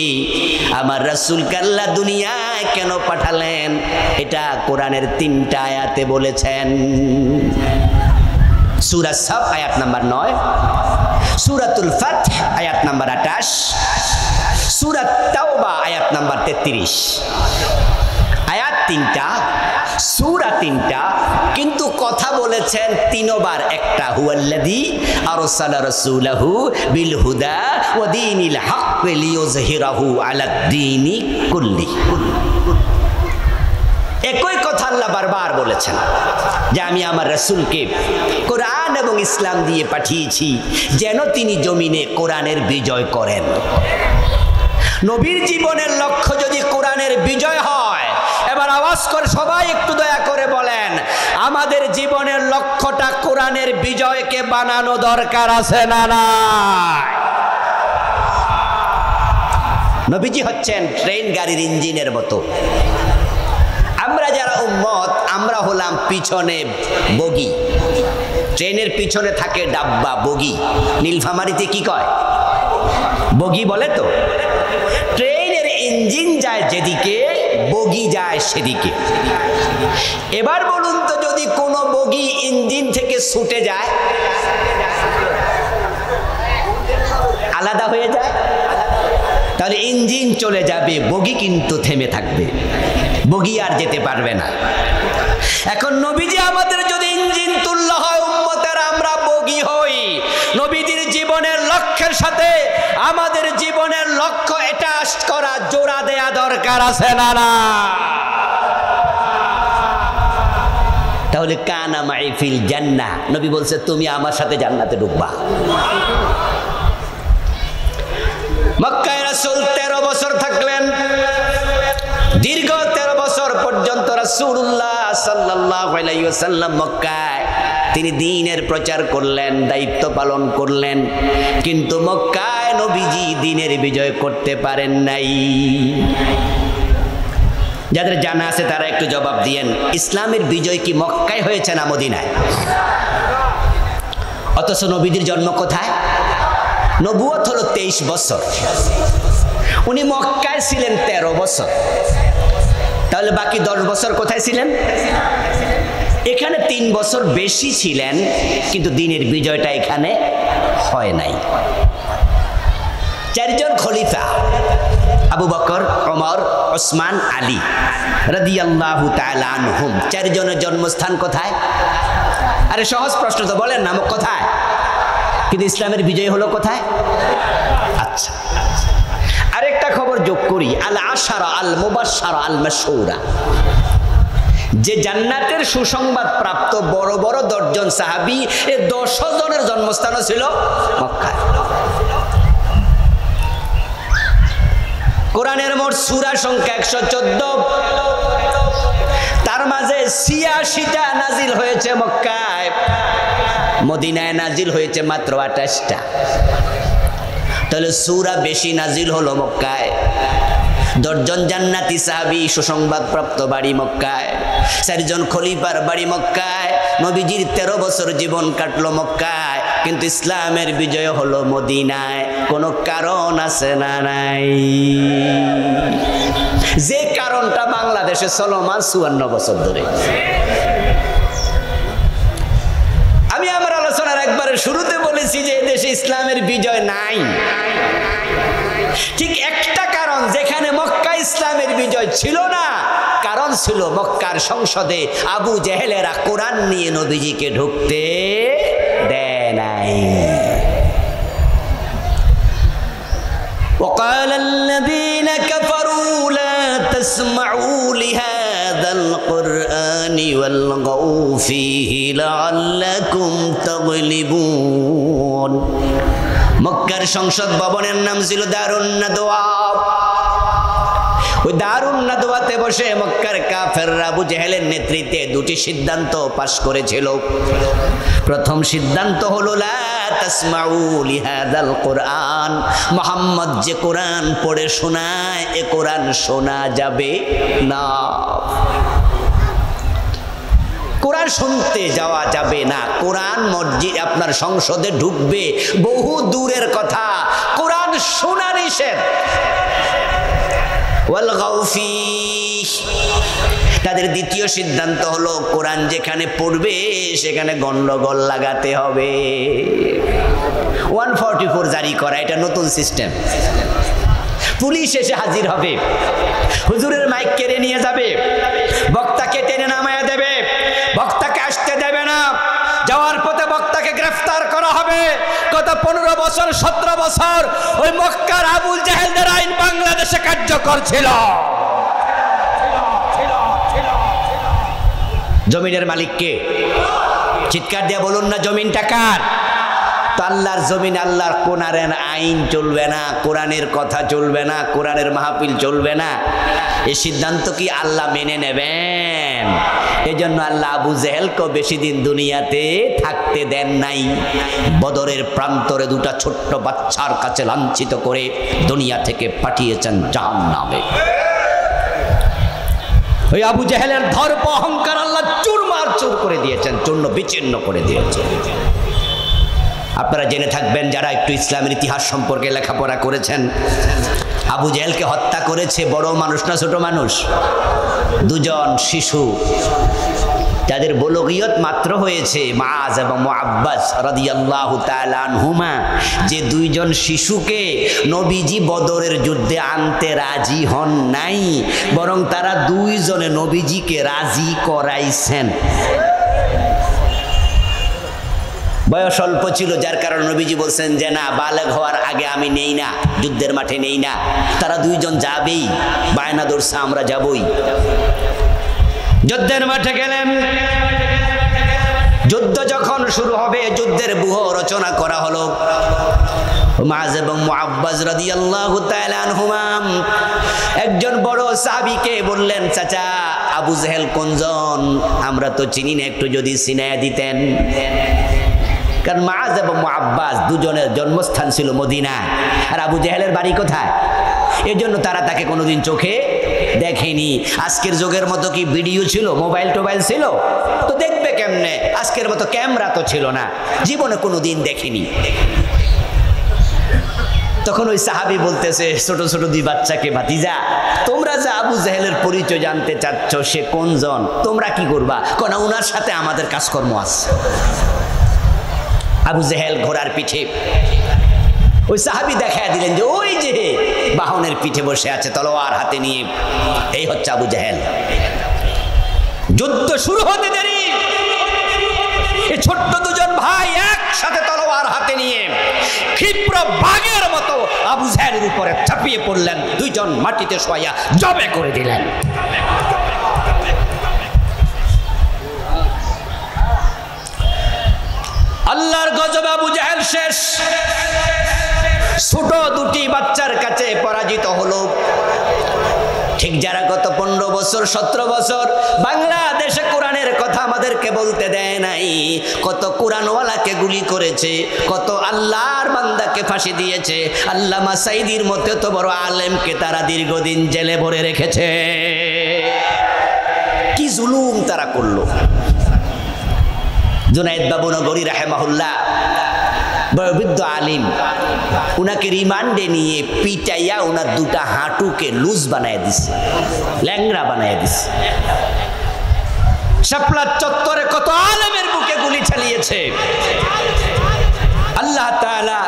আমার রাসূলকে আল্লাহ দুনিয়ায় কেন পাঠালেন, এটা কোরআনের 3টা আয়াতে বলেছেন। সূরা সাফ আয়াত নাম্বার 9, সূরাতুল ফাতহ আয়াত নাম্বার 28, সূরা তাওবা আয়াত নাম্বার 33। আয়াত 3টা, সূরা 3টা, কিন্তু কথা বলেছেন 3বার একটা, হুয়াল্লাযী আরসালা রাসূলাহু বিল হুদা ওয়া দীনিল হক লিইয়ুযহিরাহু আলাদ দীনি কুল্লি। একই কথা আল্লাহ বারবার বলেছেন যে আমি আমার রাসূলকে কোরআন এবং ইসলাম দিয়ে পাঠিয়েছি যেন তিনি জমিনে কোরআনের বিজয় করেন। নবীর জীবনের লক্ষ্য যদি কোরআনের বিজয় হয়, এবার আওয়াজ করে সবাই একটু দয়া করে বলেন, আমাদের জীবনের লক্ষ্যটা কোরআনের বিজয়কে বানানো দরকার আছে না নাই? নবীজি হচ্ছেন ট্রেন গাড়ির ইঞ্জিনের মতো। আমরা যারা উম্মত, আমরা হলাম পিছনে বগি। ট্রেনের পিছনে থাকে ডাব্বা, বগি। নীলফামারীতে কি কয়? বগি বলে তো। ট্রেনের ইঞ্জিন যায় যেদিকে, বগি যায় সেদিকে। এবার বলুন তো, যদি কোনো বগি ইঞ্জিন থেকে ছুটে যায়, আলাদা হয়ে যায়, তাহলে ইঞ্জিন চলে যাবে, বগি কিন্তু থেমে থাকবে, বগি আর যেতে পারবে না। এখন নবীজি আমাদের যদি ইঞ্জিন তুল্য হয়, উম্মতের আমরা বগি হই। নবীজির জীবনের লক্ষ্যের সাথে আমাদের জীবনের লক্ষ্য অ্যাটাচ করা, জোড়া দেয়া দরকার আছে না না? তাহলে কানা মাই ফিল জান্নাহ, নবী বলছে তুমি আমার সাথে জান্নাতে ঢুকবা। মক্কায় রাসূল 13 বছর থাকলেন। দীর্ঘ 13 বছর পর্যন্ত রাসূলুল্লাহ সাল্লাল্লাহু আলাইহি ওয়াসাল্লাম মক্কায় তিনি দ্বীনের প্রচার করলেন, দায়িত্ব পালন করলেন, কিন্তু মক্কায় নবীজি দ্বীনের বিজয় করতে পারেন নাই। যাদের জানা আছে তারা একটু জবাব দিয়েন, ইসলামের বিজয় কি মক্কায় হয়েছে না মদিনায়? অথচ নবীজির জন্ম কোথায়? নবুয়ত হলো 23 বছর, উনি মক্কায় ছিলেন 13 বছর, তাহলে বাকি 10 বছর কোথায় ছিলেন? এখানে 3 বছর বেশি ছিলেন, কিন্তু দ্বীনের বিজয়টা এখানে হয় নাই। চারজন খলিফা আবু বকর, ওমর, ওসমান, আলী রাদিয়াল্লাহু তাআলা আনহুম। চারজনের জন্মস্থান কোথায়? আরে সহজ প্রশ্ন তো, বলেন না কোথায়? কিন্তু ইসলামের বিজয় হলো কোথায়? আচ্ছা, আরেকটা খবর যোগ করি, আল আশারা আল মুবাশশারা আল মাশহুরা, যে জান্নাতের সুসংবাদ প্রাপ্ত বড় বড় 10 জন সাহাবী, এই 10 জনের জন্মস্থান ছিল মক্কায়। কোরআনের মোট সূরা সংখ্যা 114, তার মাঝে 86টা নাজিল হয়েছে মক্কায়, মদিনায় নাজিল হয়েছে মাত্র 28টা। তাহলে সূরা বেশি নাজিল হলো মক্কায়। 10 জন জান্নাতি সাহাবী, সুসংবাদ প্রাপ্ত বাড়ি মক্কায়। 4 জন খলিফার বাড়ি মক্কায়। নবীজির 13 বছর জীবন কাটলো মক্কায়, কিন্তু ইসলামের বিজয় হলো মদিনায়। কোনো কারণ আছে না নাই? যে কারণটা বাংলাদেশে চলমান 54 বছর ধরে। আমি আমার আলোচনার একবারে শুরুতে বলেছি যে দেশে ইসলামের বিজয় নাই। ঠিক একটা কারণ, যেখানে মক্কা ইসলামের বিজয় ছিল না, কারণ ছিল মক্কার সংসদে আবু জেহেলেরা কোরআন নিয়ে নবীজিকে ঢুকতে দেয় নাই। وقال الذين كفروا لا تسمعوا لهذا القرآن والغوا فيه لعلكم تغلبون। মক্কার সংসদ ভবনের নাম ছিল দারুন নাদওয়া। ওই দারুন নাদওয়াতে বসে মক্কার কাফেররা আবু জেহেলের নেতৃত্বে 2টি সিদ্ধান্ত পাশ করেছিল। প্রথম সিদ্ধান্ত হলো লা তাসমাউ লিহাদাল কোরআন, মুহাম্মদ যে কোরআন পড়ে শোনায় এ কোরআন শোনা যাবে না। কোরআন শুনতে যাওয়া যাবে না। কোরআন মসজিদ আপনার সংসদে ঢুকবে বহু দূরের কথা, কোরআন শোনা নিষেধ। ওয়াল গাউফি, তাদের দ্বিতীয় সিদ্ধান্ত হলো কোরআন যেখানে পড়বে সেখানে গন্ডগোল লাগাতে হবে। 144 জারি করা, এটা নতুন সিস্টেম। পুলিশ এসে হাজির হবে, হুজুরের মাইক কেড়ে নিয়ে যাবে, বক্তাকে টেনে নামায়া দেবে, বক্তাকে আসতে দেবে না, যাওয়ার পথে বক্তাকে গ্রেফতার করা হবে। গত 15 বছর 17 বছর ওই মক্কার আবু জেহেলদের আইন বাংলাদেশে কার্যকর ছিল। জমিনের মালিক কে? চিৎকার দিয়ে বলুন না, জমিনটা কার? তো আল্লাহর জমিন, আল্লাহর কোরআনের আইন চলবে না, কোরআনের কথা চলবে না, কোরআনের মাহফিল চলবে না। এই সিদ্ধান্ত কি আল্লাহ মেনে নেবেন? এজন্য আল্লাহ আবু জেহেলকে বেশি দিন দুনিয়াতে থাকতে দেন নাই। বদরের প্রান্তরে 2টা ছোট্ট বাচ্চার কাছে লাঞ্ছিত করে দুনিয়া থেকে পাঠিয়েছেন জাহান্নামে। ওই আবু জেহেলের দর্প অহংকার আল্লাহ চুরমার চুর করে দিয়েছেন, চূর্ণ বিচ্ছিন্ন করে দিয়েছেন। আপনারা জেনে থাকবেন, যারা একটু ইসলামের ইতিহাস সম্পর্কে লেখাপড়া করেছেন, আবু জেহেলকে হত্যা করেছে বড় মানুষ না ছোট মানুষ? 2 জন শিশু, যাদের বুলুগিয়ত মাত্র হয়েছে, মুআজ এবং মুআব্বাস রাদিয়াল্লাহু তাআলা আনহুমা। যে 2 জন শিশুকে নবীজি বদরের যুদ্ধে আনতে রাজি হন নাই, বরং তারা 2 জনে নবীজিকে রাজি করাইছেন। বয়স অল্প ছিল, যার কারণে নবীজি বলছেন যে না, বালেগ হওয়ার আগে আমি নেই না, যুদ্ধের মাঠে নেই না। তারা 2 জন যাবেই, বায়না ধরছে আমরা যাবই। যুদ্ধের মাঠে গেলেন। যুদ্ধ যখন শুরু হবে, যুদ্ধের ব্যূহ রচনা করা হলো। মুআজ এবং মুআব্বাস রাদিয়াল্লাহু তাআলা আনহুমা একজন বড় সাহাবীকে বললেন, চাচা আবু জেহেল কোনজন? আমরা তো চিনি না, একটু যদি চিনায়া দিতেন। কারণ মুআজ এবং মুআব্বাস 2 জনের জন্মস্থান ছিল মদিনা, আর আবু জেহেলের বাড়ি কোথায়? এজন্য তারা তাকে কোনোদিন চোখে দেখেনি। আজকের যুগের মতো কি ভিডিও ছিল, মোবাইল টোবাইল ছিল? তো দেখবে কেমনে? আজকের মতো ক্যামেরা তো ছিল না, জীবনে কোনোদিন দেখেনি। তখন ওই সাহাবী বলতেছে ছোট ছোট 2 বাচ্চাকে, ভাতিজা তোমরা যে আবু জেহেলের পরিচয় জানতে চাচ্ছ, সে কোনজন? তোমরা কি করবা? কোন উনার সাথে আমাদের কাজকর্ম আছে। আবু জেহেল ঘোড়ার পিঠে ওই সাহাবী দেখায় দিলেন যে ওই যে বাহনের পিঠে বসে আছে তলোয়ার হাতে নিয়ে, এই হচ্ছে আবু জাহেল। যুদ্ধ শুরু হতে দেরি, এই ছোট্ট দুজন ভাই একসাথে তলোয়ার হাতে নিয়ে ক্ষিপ্র বাঘের মতো আবু জাহেলের উপরে ঝাঁপিয়ে পড়লেন, দুইজন মাটিতে শোয়া জবে করে দিলেন। আল্লাহর গজব, আবু জাহেল শেষ। ছোট দুটি বাচ্চার কাছে পরাজিত হলো। ঠিক যারা গত 15 বছর 17 বছর বাংলাদেশে কোরআনের কথা আমাদেরকে বলতে দেয় নাই, কত কোরআনওয়ালাকে গুলি করেছে, কত আল্লাহর বান্দাকে ফাঁসি দিয়েছে, আল্লামা সাঈদীর মতো তো বড় আলেমকে তারা দীর্ঘদিন জেলে ভরে রেখেছে। কি জুলুম তারা করলো। জুনায়েদ বাবু নগরী রাহেমাহুল্লাহ, বড় বৃদ্ধ আলিম, উনাকে রিমান্ডে নিয়ে পিটাইয়া উনার দুটা হাঁটুকে লুজ বানায় দিছে, ল্যাংড়া বানায় দিছে। শাপলা চত্বরে কত আলেমের বুকে গুলি চালিয়েছে। আল্লাহ তাআলা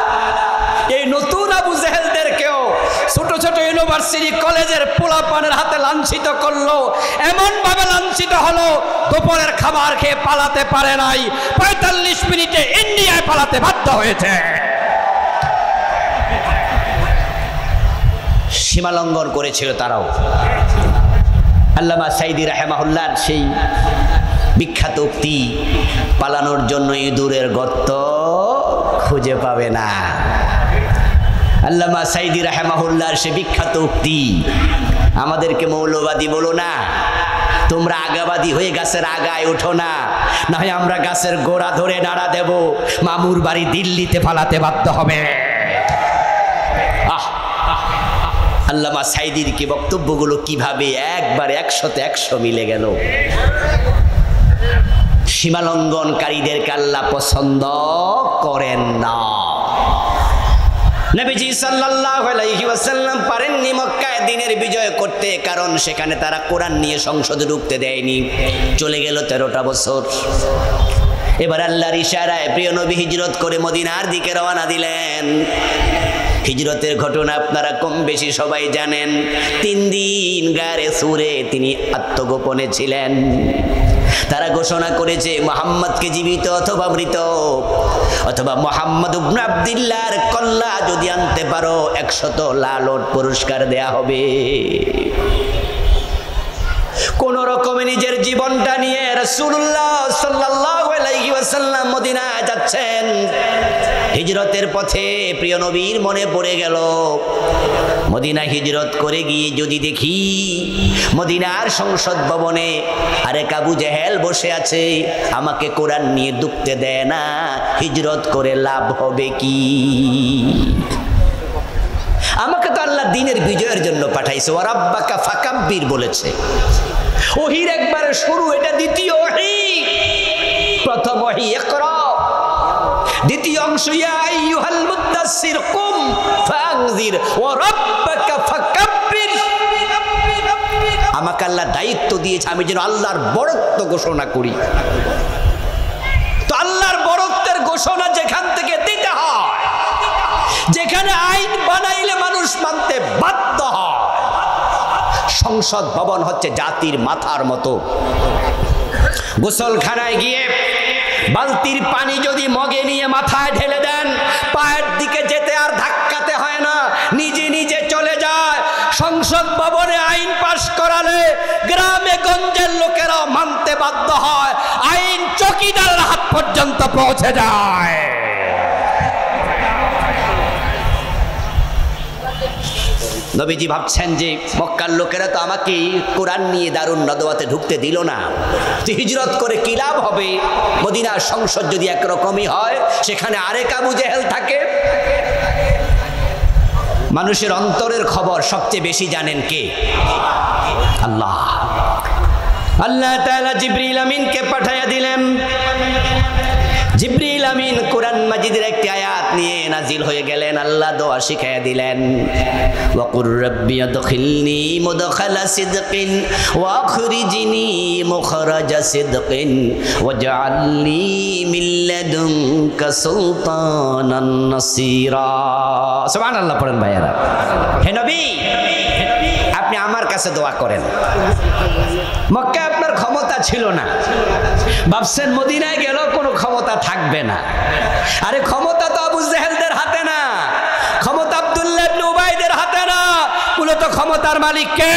এই নতুন আবু জাহেলদেরকেও ছোট ছোট ইউনিভার্সিটি কলেজের পোলাপানের হাতে লাঞ্ছিত করলো। এমন ভাবে লাঞ্ছিত হলো, দুপুরের খাবার খেয়ে পালাতে পারে নাই, 45 মিনিটে ইন্ডিয়ায় পালাতে বাধ্য হয়েছে। সীমা লঙ্ঘন করেছিল তারাও। আল্লামা সাঈদী রাহিমাহুল্লাহর সেই বিখ্যাত উক্তি, পালানোর জন্য ইঁদুরের গর্ত খুঁজে পাবে না। আল্লামা সাঈদী রাহিমাহুল্লাহর সেই বিখ্যাত উক্তি, আমাদেরকে মৌলবাদী বলো না, তোমরা আগাবাদী হয়ে গাছের আগায় ওঠো না, না হয় আমরা গাছের গোড়া ধরে নাড়া দেব, মামুর বাড়ি দিল্লিতে পালাতে বাধ্য হবে। আল্লামা সাঈদীর কি বক্তব্যগুলো কিভাবে একবারে 100তে 100 মিলে গেল। সীমালঙ্ঘনকারীদেরকে আল্লাহ পছন্দ করেন না। নবীজি সাল্লাল্লাহু আলাইহি ওয়াসাল্লাম পারেননি মক্কায় দিনের বিজয় করতে, কারণ সেখানে তারা কোরআন নিয়ে সংসদে ঢুকতে দেয়নি। চলে গেল 13টা বছর। এবার আল্লাহর ইশারায় প্রিয় নবী হিজরত করে মদিনার দিকে রওনা দিলেন। হিজরতের ঘটনা আপনারা কম বেশি সবাই জানেন। 3 দিন গারে সুরে তিনি আত্মগোপনে ছিলেন। তারা ঘোষণা করেছে মুহাম্মদকে জীবিত অথবা মৃত, অথবা মুহাম্মদ ইবনে আব্দুল্লাহর কল্লা যদি আনতে পারো 100 লালট পুরস্কার দেয়া হবে। কোন রকমে নিজের জীবনটা নিয়ে রাসূলুল্লাহ সাল্লাল্লাহু আলাইহি ওয়াসাল্লাম মদিনায় যাচ্ছেন। হিজরতের পথে প্রিয় নবীর মনে পড়ে গেল, মদিনা হিজরত করে গিয়ে যদি দেখি মদিনার সংসদ ভবনে আরেক আবু জাহেল বসে আছে, আমাকে কোরআন নিয়ে ঢুকতে দেয় না, হিজরত করে লাভ হবে কি? আমাকে তো আল্লাহ দিনের বিজয়ের জন্য পাঠাইছে, ওয়া রাব্বাকা ফাকাব্বির বলেছে। ওহির একবারে শুরু, এটা দ্বিতীয় ওহী। প্রথম ওহী ইকরা, দ্বিতীয় অংশ ইয়া আইয়ুহাল মুদ্দাসসির কুম ফাআনজির ওয়া রাব্বাকা ফাকাব্বির। আমাকে আল্লাহ দায়িত্ব দিয়েছে আমি যেন আল্লাহর বড়ত্ব ঘোষণা করি। তো আল্লাহর বড়ত্বের ঘোষণা যেখান থেকে দিতে হয়, যেখানে আইন বানাইলে মানুষ মানতে বাধ্য হয়, সংসদ ভবন হচ্ছে জাতির মাথার মতো। গোসলখানায় গিয়ে বালতির পানি যদি মগে নিয়ে মাথায় ঢেলে দেন, পায়ের দিকে যেতে আর ধাক্কাতে হয় না, নিজে নিজে চলে যায়। সংসদ ভবনে আইন পাশ করালে গ্রামে গঞ্জের লোকেরা মানতে বাধ্য হয়, আইন চকিদারের হাত পর্যন্ত পৌঁছে যায়। নবীজি ভাবছেন যে মক্কার লোকেরা তো আমাকে কোরআন নিয়ে দারুন নদওয়াতে ঢুকতে দিল না, তো হিজরত করে কি লাভ হবে? মদিনার সংসদ যদি একরকমই হয়, সেখানে আরেক আবু জাহেল থাকে। মানুষের অন্তরের খবর সবচেয়ে বেশি জানেন কে? আল্লাহ। আল্লাহ তাআলা জিবরিল আমিনকে পাঠাইয়া দিলেন। জিবরিল আমিন কোরআন মাজিদের একটি আয়াত নিয়ে নাজিল হয়ে গেলেন, আল্লাহ দোয়া শিখাইয়া দিলেন, ওয়াকুর রাব্বি আদখিলনি মুদখালা সিদকিন ওয়া আখরিজনি মুখরাজা সিদকিন ওয়াজআলনি মিন লাদুনকা সুলতানান নাসীরা। সুবহানাল্লাহ পড়েন ভাইয়ারা। হে নবী, আপনি আমার কাছে দোয়া করেন। মক্কায় আপনার ক্ষমতা ছিল না, ভাবছেন মদিনায় গেল কোনো ক্ষমতা থাকবে না। আরে ক্ষমতা তো আবু জেহেলদের হাতে না, ক্ষমতা আব্দুল্লাহ ইবনে উবাইদের হাতে না, মূলত ক্ষমতার মালিক কে?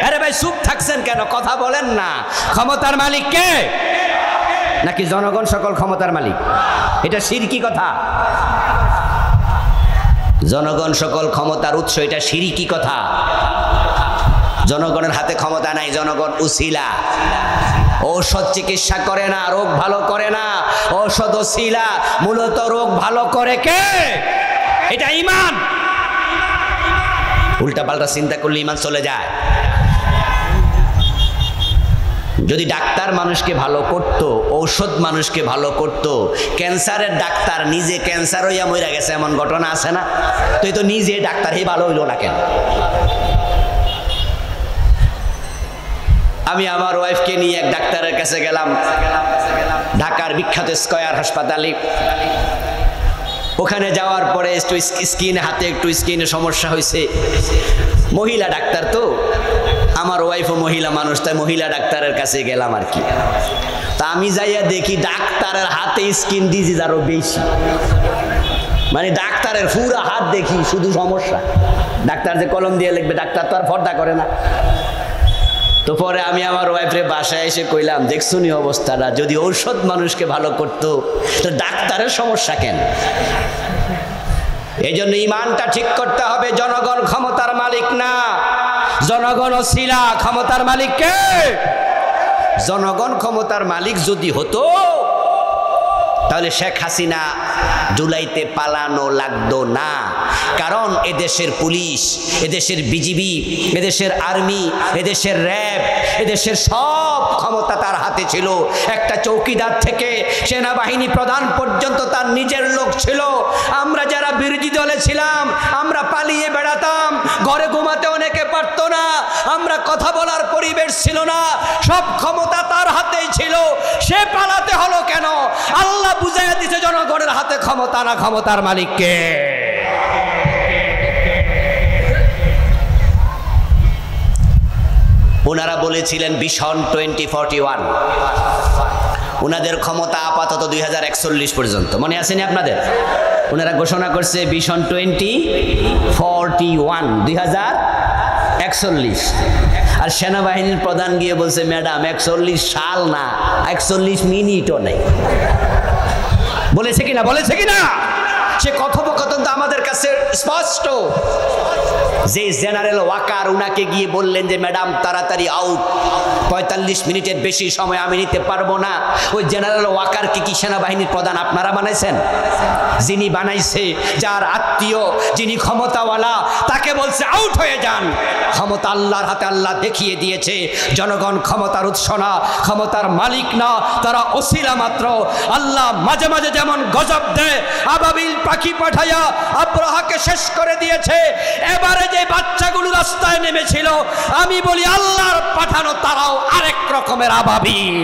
আরে ভাই চুপ থাকছেন কেন, কথা বলেন না। ক্ষমতার মালিক কে? নাকি জনগণ সকল ক্ষমতার মালিক? এটা শিরকি কথা। জনগণ সকল ক্ষমতার উৎস, এটা শিরকি কথা। জনগণের হাতে ক্ষমতা নাই, জনগণ উসিলা। ঔষধ চিকিৎসা করে না, রোগ ভালো করে না, ঔষধ উসিলা। মূলত রোগ ভালো করে কে? এটা ঈমান। উল্টা পাল্টা চিন্তা করলে ঈমান চলে যায়। যদি ডাক্তার মানুষকে ভালো করত, ঔষধ মানুষকে ভালো করত, ক্যান্সারের ডাক্তার নিজে ক্যান্সার হইয়া মরে গেছে এমন ঘটনা আছে না? তো এই তো নিজে ডাক্তার, হে ভালো হইল না কেন? আমি আমার ওয়াইফকে নিয়ে এক ডাক্তারের কাছে গেলাম, ঢাকার বিখ্যাত স্কয়ার হাসপাতালে। ওখানে যাওয়ার পরে একটু স্কিনে, হাতে একটু স্কিনে সমস্যা হয়েছে। মহিলা ডাক্তার তো, আমার ওয়াইফও মহিলা মানুষ, তাই মহিলা ডাক্তারের কাছে গেলাম আর কি। তা আমি যাইয়া দেখি ডাক্তারের হাতে স্কিন ডিজিজ আরো বেশি। মানে ডাক্তারের পুরা হাত দেখি শুধু সমস্যা। ডাক্তার যে কলম দিয়ে লিখবে, ডাক্তার তো আর পর্দা করে না। তো পরে আমি আমার ওয়াইফের বাসায় এসে কইলাম, দেখছো নি অবস্থাটা, যদি ঔষধ মানুষকে ভালো করতো তো ডাক্তারের সমস্যা কেন? এই জন্য ইমানটা ঠিক করতে হবে। জনগণ ক্ষমতার মালিক না, জনগণ ওসিলা। ক্ষমতার মালিক কে? জনগণ ক্ষমতার মালিক যদি হতো তাহলে শেখ হাসিনা জুলাইতে পালানো লাগতো না। কারণ এদেশের পুলিশ, এদেশের বিজিবি, এদেশের আর্মি, এদেশের র্যাব, এদেশের সব ক্ষমতা তার হাতে ছিল। একটা চৌকিদার থেকে সেনাবাহিনী প্রধান পর্যন্ত তার নিজের লোক ছিল। আমরা যারা বিরোধী দলে ছিলাম, আমরা পালিয়ে বেড়াতাম, ঘরে ঘুমাতে অনেকে পারত না, আমরা কথা বলার পরিবেশ ছিল না, সব ক্ষমতা তার হাতেই ছিল। সে পালাতে হলো কেন? আল্লাহ বুঝাইয়া দিছে জনগণের হাতে ক্ষমতা না, ক্ষমতার মালিককে। ওনারা বলেছিলেন ভিশন 2041, ওনাদের ক্ষমতা আপাতত 2041 পর্যন্ত। মনে আছে না আপনাদের? ওনারা ঘোষণা করছে ভিশন 2041, 2041। আর সেনাবাহিনীর প্রধান গিয়ে বলছে, ম্যাডাম 41 সাল না, 41 মিনিটও নেই। বলেছে কিনা? বলেছে কিনা? সে কথোপকথন তো আমাদের কাছে স্পষ্ট। যে জেনারেল ওয়াকার উনাকে গিয়ে বললেন যে ম্যাডাম তাড়াতাড়ি আউট, 45 মিনিটের বেশি সময় আমি নিতে পারবো না, ওই জেনারেল ওয়াকারকে কি সেনাবাহিনীর প্রধান আপনারা বানাইছেন? যিনি বানাইছে, যার আত্মীয়, যিনি ক্ষমতাওয়ালা, তাকে বলছে আউট হয়ে যান। ক্ষমতা আল্লাহর হাতে, আল্লাহ দেখিয়ে দিয়েছে। জনগণ ক্ষমতার উৎস না, ক্ষমতার মালিক না, তারা ওসিলা মাত্র। আল্লাহ মাঝে মাঝে যেমন গজব দেয়, আবাবিল পাখি পাঠাইয়া আব্রাহাকে শেষ করে দিয়েছে। এবারে যে বাচ্চাগুলো রাস্তায় নেমেছিল, আমি বলি আল্লাহর পাঠানো তারাও আরেক রকমের আবাবিল।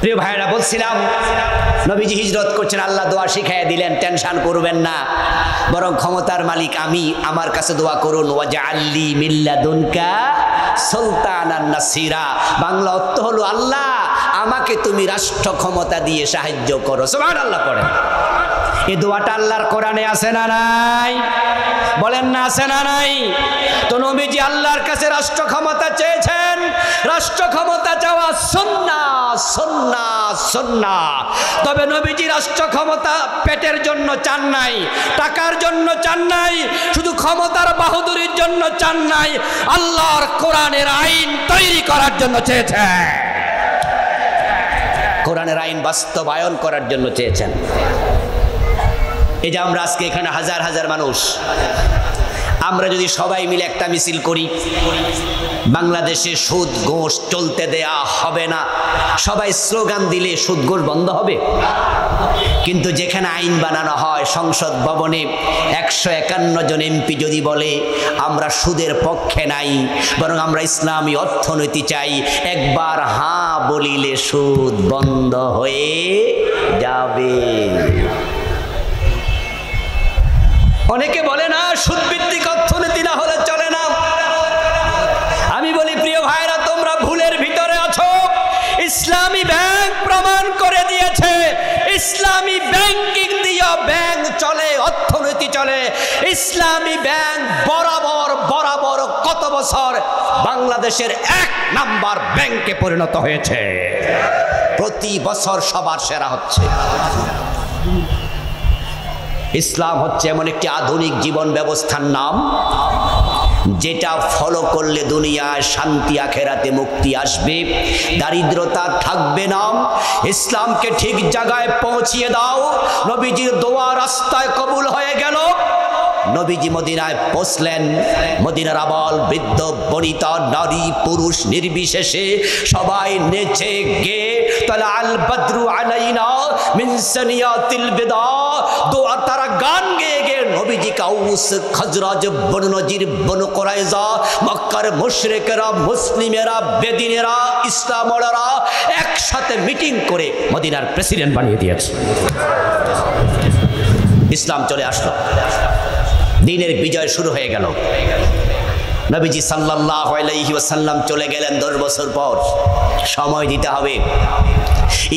প্রিয় ভাইরা, বলছিলাম নবীজি হিজরত করছেন, আল্লাহ দোয়া শিখাইয়া দিলেন, টেনশন করবেন না, বরং ক্ষমতার মালিক আমি, আমার কাছে দোয়া করুন। ওয়াজআলনি মিন লাদুনকা সুলতানান নাসীরা। বাংলা অর্থ হলো, আল্লাহ আমাকে তুমি রাষ্ট্র ক্ষমতা দিয়ে সাহায্য করো। সুবহানাল্লাহ পড়েন। এই দোয়াটা আল্লাহর কোরআনে আছে না নাই? বলেন না, আছে না নাই? তো নবীজি আল্লাহর কাছে রাষ্ট্র ক্ষমতা চেয়েছেন। রাষ্ট্র ক্ষমতা চাওয়া সুন্নাহ, সুন্নাহ, সুন্নাহ। তবে নবীজি রাষ্ট্র ক্ষমতা পেটের জন্য চান নাই, টাকার জন্য চান নাই, শুধু ক্ষমতার বাহাদুরির জন্য চান নাই, আল্লাহর কোরআনের আইন তৈরি করার জন্য চেয়েছেন। কোরআনের আইন বাস্তবায়ন করার জন্য চেয়েছেন। এই যে আমরা আজকে এখানে হাজার হাজার মানুষ, আমরা যদি সবাই মিলে একটা মিছিল করি, বাংলাদেশে সুদ ঘুষ চলতে দেয়া হবে না, সবাই স্লোগান দিলে সুদ ঘুষ বন্ধ হবে। কিন্তু যেখানে আইন বানানো হয়, সংসদ ভবনে 151 জন এমপি যদি বলে আমরা সুদের পক্ষে নাই, বরং আমরা ইসলামী অর্থনীতি চাই, একবার হাঁ বলিলে সুদ বন্ধ হয়ে যাবে। অনেকে বলে না সুদ ভিত্তিক অর্থনীতি না হলে চলে না। আমি বলি প্রিয় ভাইরা, তোমরা ভুলের ভিতরে আছো। ইসলামী ব্যাংক প্রমাণ করে দিয়েছে ইসলামী ব্যাংকিং দিয়ে ব্যাংক চলে, অর্থনীতি চলে। ইসলামী ব্যাংক বরাবর বরাবর কত বছর বাংলাদেশের 1 নাম্বার ব্যাংকে পরিণত হয়েছে, প্রতি বছর সবার সেরা হচ্ছে। ইসলাম হচ্ছে এমন একটি আধুনিক জীবন ব্যবস্থার নাম, যেটা ফলো করলে দুনিয়ায় শান্তি, আখেরাতে মুক্তি আসবে, দারিদ্রতা থাকবে না। ইসলামকে ঠিক জায়গায় পৌঁছিয়ে দাও। নবীজির দোয়া রাস্তায় কবুল হয়ে গেল। নবীজি মদিনায় পৌঁছলেন। মদিনার আবাল বৃদ্ধ বনিতা নারী পুরুষ নির্বিশেষে সবাই নেচে গে তালা আল বদরু আলাইনা মিন সানিয়াতিল বিদা, দোয়া তারা গান গেয়ে গেয়ে নবীজি কাউস খজরাজ বনু নজির বনু কুরাইজা, মক্কার মুশরিকেরা, মুসলিমেরা, বেদিনেরা, ইসলামওয়ালারা একসাথে মিটিং করে মদিনার প্রেসিডেন্ট বানিয়ে দিয়েছে। ইসলাম চলে আসলো, দিনের বিজয় শুরু হয়ে গেল। নবীজি সাল্লাল্লাহু আলাইহি ওয়াসাল্লাম চলে গেলেন 10 বছর পর। সময় দিতে হবে।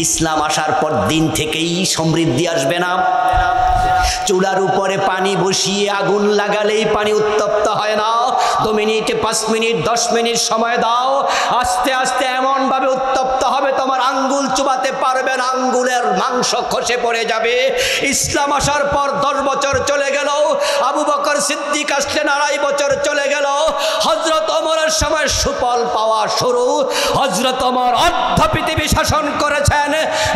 ইসলাম আসার পর দিন থেকেই সমৃদ্ধি আসবে না। চুলার উপরে পানি বসিয়ে আগুন লাগালেই পানি উত্তপ্ত হয় না। 2 মিনিট, 5 মিনিট, 10 মিনিট সময় দাও, আস্তে আস্তে এমন ভাবে উত্তপ্ত হবে তোমার আঙ্গুল চুবাতে পারবে না, আঙ্গুলের মাংস খসে পড়ে যাবে। ইসলাম আসার পর 10 বছর চলে গেল। আবু বকর সিদ্দিক আসলেন, 2.5 বছর চলে গেল। হযরত ওমরের সময় সুফল পাওয়া শুরু। হযরত ওমর অর্ধ পৃথিবী শাসন করেছেন।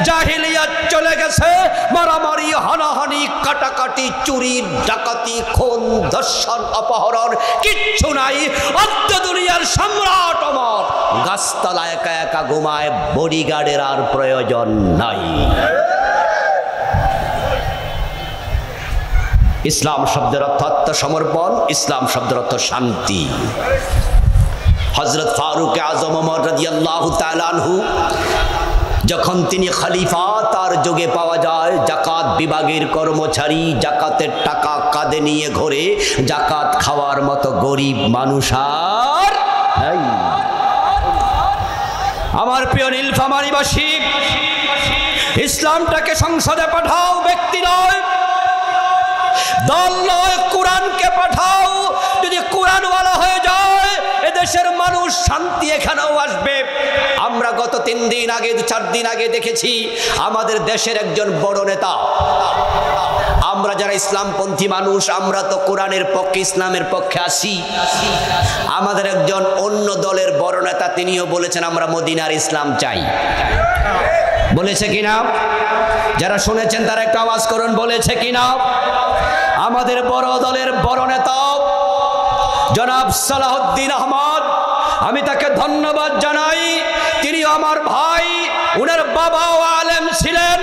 জাহিলিয়াত চলে গেছে। মারামারি, হানাহানি, কাটাকাটি, চুরি, ডাকাতি, খুন, ধর্ষণ, অপহরণ কিচ্ছু নাই। অর্ধ দুনিয়ার সম্রাট ওমর গাছতলা একা একা ঘুমায়, বডিগার্ডের আর প্রয়োজন নাই। ইসলাম শব্দের অর্থ আত্মসমর্পণ, ইসলাম শব্দের অর্থ শান্তি। হযরত ফারুক আযম ওমর রাদিয়াল্লাহু তাআলা আনহু যখন তিনি খলিফা, তার যোগে পাওয়া যায় জাকাত বিভাগের কর্মচারী জাকাতের টাকা কাঁধে নিয়ে ঘোরে, জাকাত খাওয়ার মতো গরিব মানুষ আর নাই। আমার প্রিয় নীলফামারীবাসী, ইসলামটাকে সংসদে পাঠাও, ব্যক্তি নয়, দল নয়, কোরআনকে পাঠাও। যদি কোরআনওয়ালা হয়ে যায়, এদেশের মানুষ শান্তি এখানেও আসবে। আমরা গত 3 দিন আগে, 4 দিন আগে দেখেছি আমাদের দেশের একজন বড় নেতা। আমরা যারা ইসলামপন্থী মানুষ, আমরা তো কোরআনের পক্ষে, ইসলামের পক্ষে আসি। আমাদের একজন অন্য দলের বড় নেতা, তিনিও বলেছেন আমরা মদিনার ইসলাম চাই। বলেছে কিনা? যারা শুনেছেন তারা একটা আওয়াজ করুন, বলেছে কিনা? আমাদের বড় দলের বড় নেতা জনাব সালাহউদ্দিন আহমদ, আমি তাকে ধন্যবাদ জানাই। তিনি আমার ভাই, উনার বাবাও আলেম ছিলেন।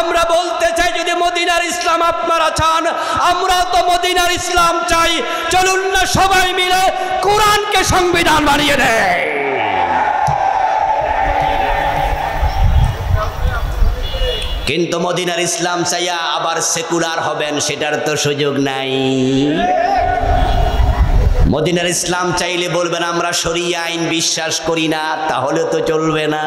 আমরা বলতে চাই, যদি মদিনার ইসলাম আপনারা চান, আমরা তো মদিনার ইসলাম চাই। চলুন না সবাই মিলে কোরআনকে সংবিধান বানিয়ে দেয়। কিন্তু মদিনার ইসলাম চাইয়া আবার সেকুলার হবেন, সেটার তো সুযোগ নাই। মদিনার ইসলাম চাইলে বলবেন আমরা শরিয়া আইন বিশ্বাস করি না, তাহলে তো চলবে না।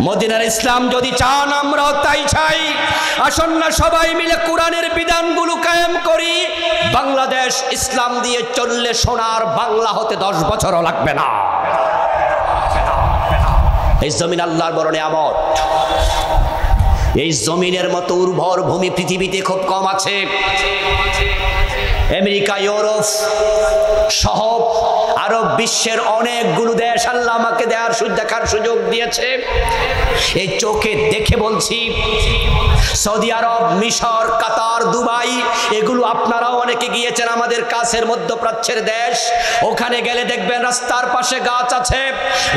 মদিনার ইসলাম যদি চান, আমরাও তাই চাই। আসুন না সবাই মিলে কোরআনের বিধানগুলো কায়েম করি। বাংলাদেশ ইসলাম দিয়ে চললে সোনার বাংলা হতে 10 বছরও লাগবে না। এই জমিন আল্লাহর বড় নিয়ামত। এই জমিনের মতো উর্বর ভূমি পৃথিবীতে খুব কম আছে। আমেরিকা, ইউরোপ সহ আরব বিশ্বের অনেকগুলো দেশ আল্লাহ আমাকে দেখার সুযোগ দিয়েছে। এই চোখে দেখে বলছি, সৌদি আরব, মিশর, কাতার, দুবাই, এগুলো আপনারাও অনেকে গিয়েছেন, আমাদের কাছের মধ্যপ্রাচ্যের দেশ। ওখানে গেলে দেখবেন রাস্তার পাশে গাছ আছে,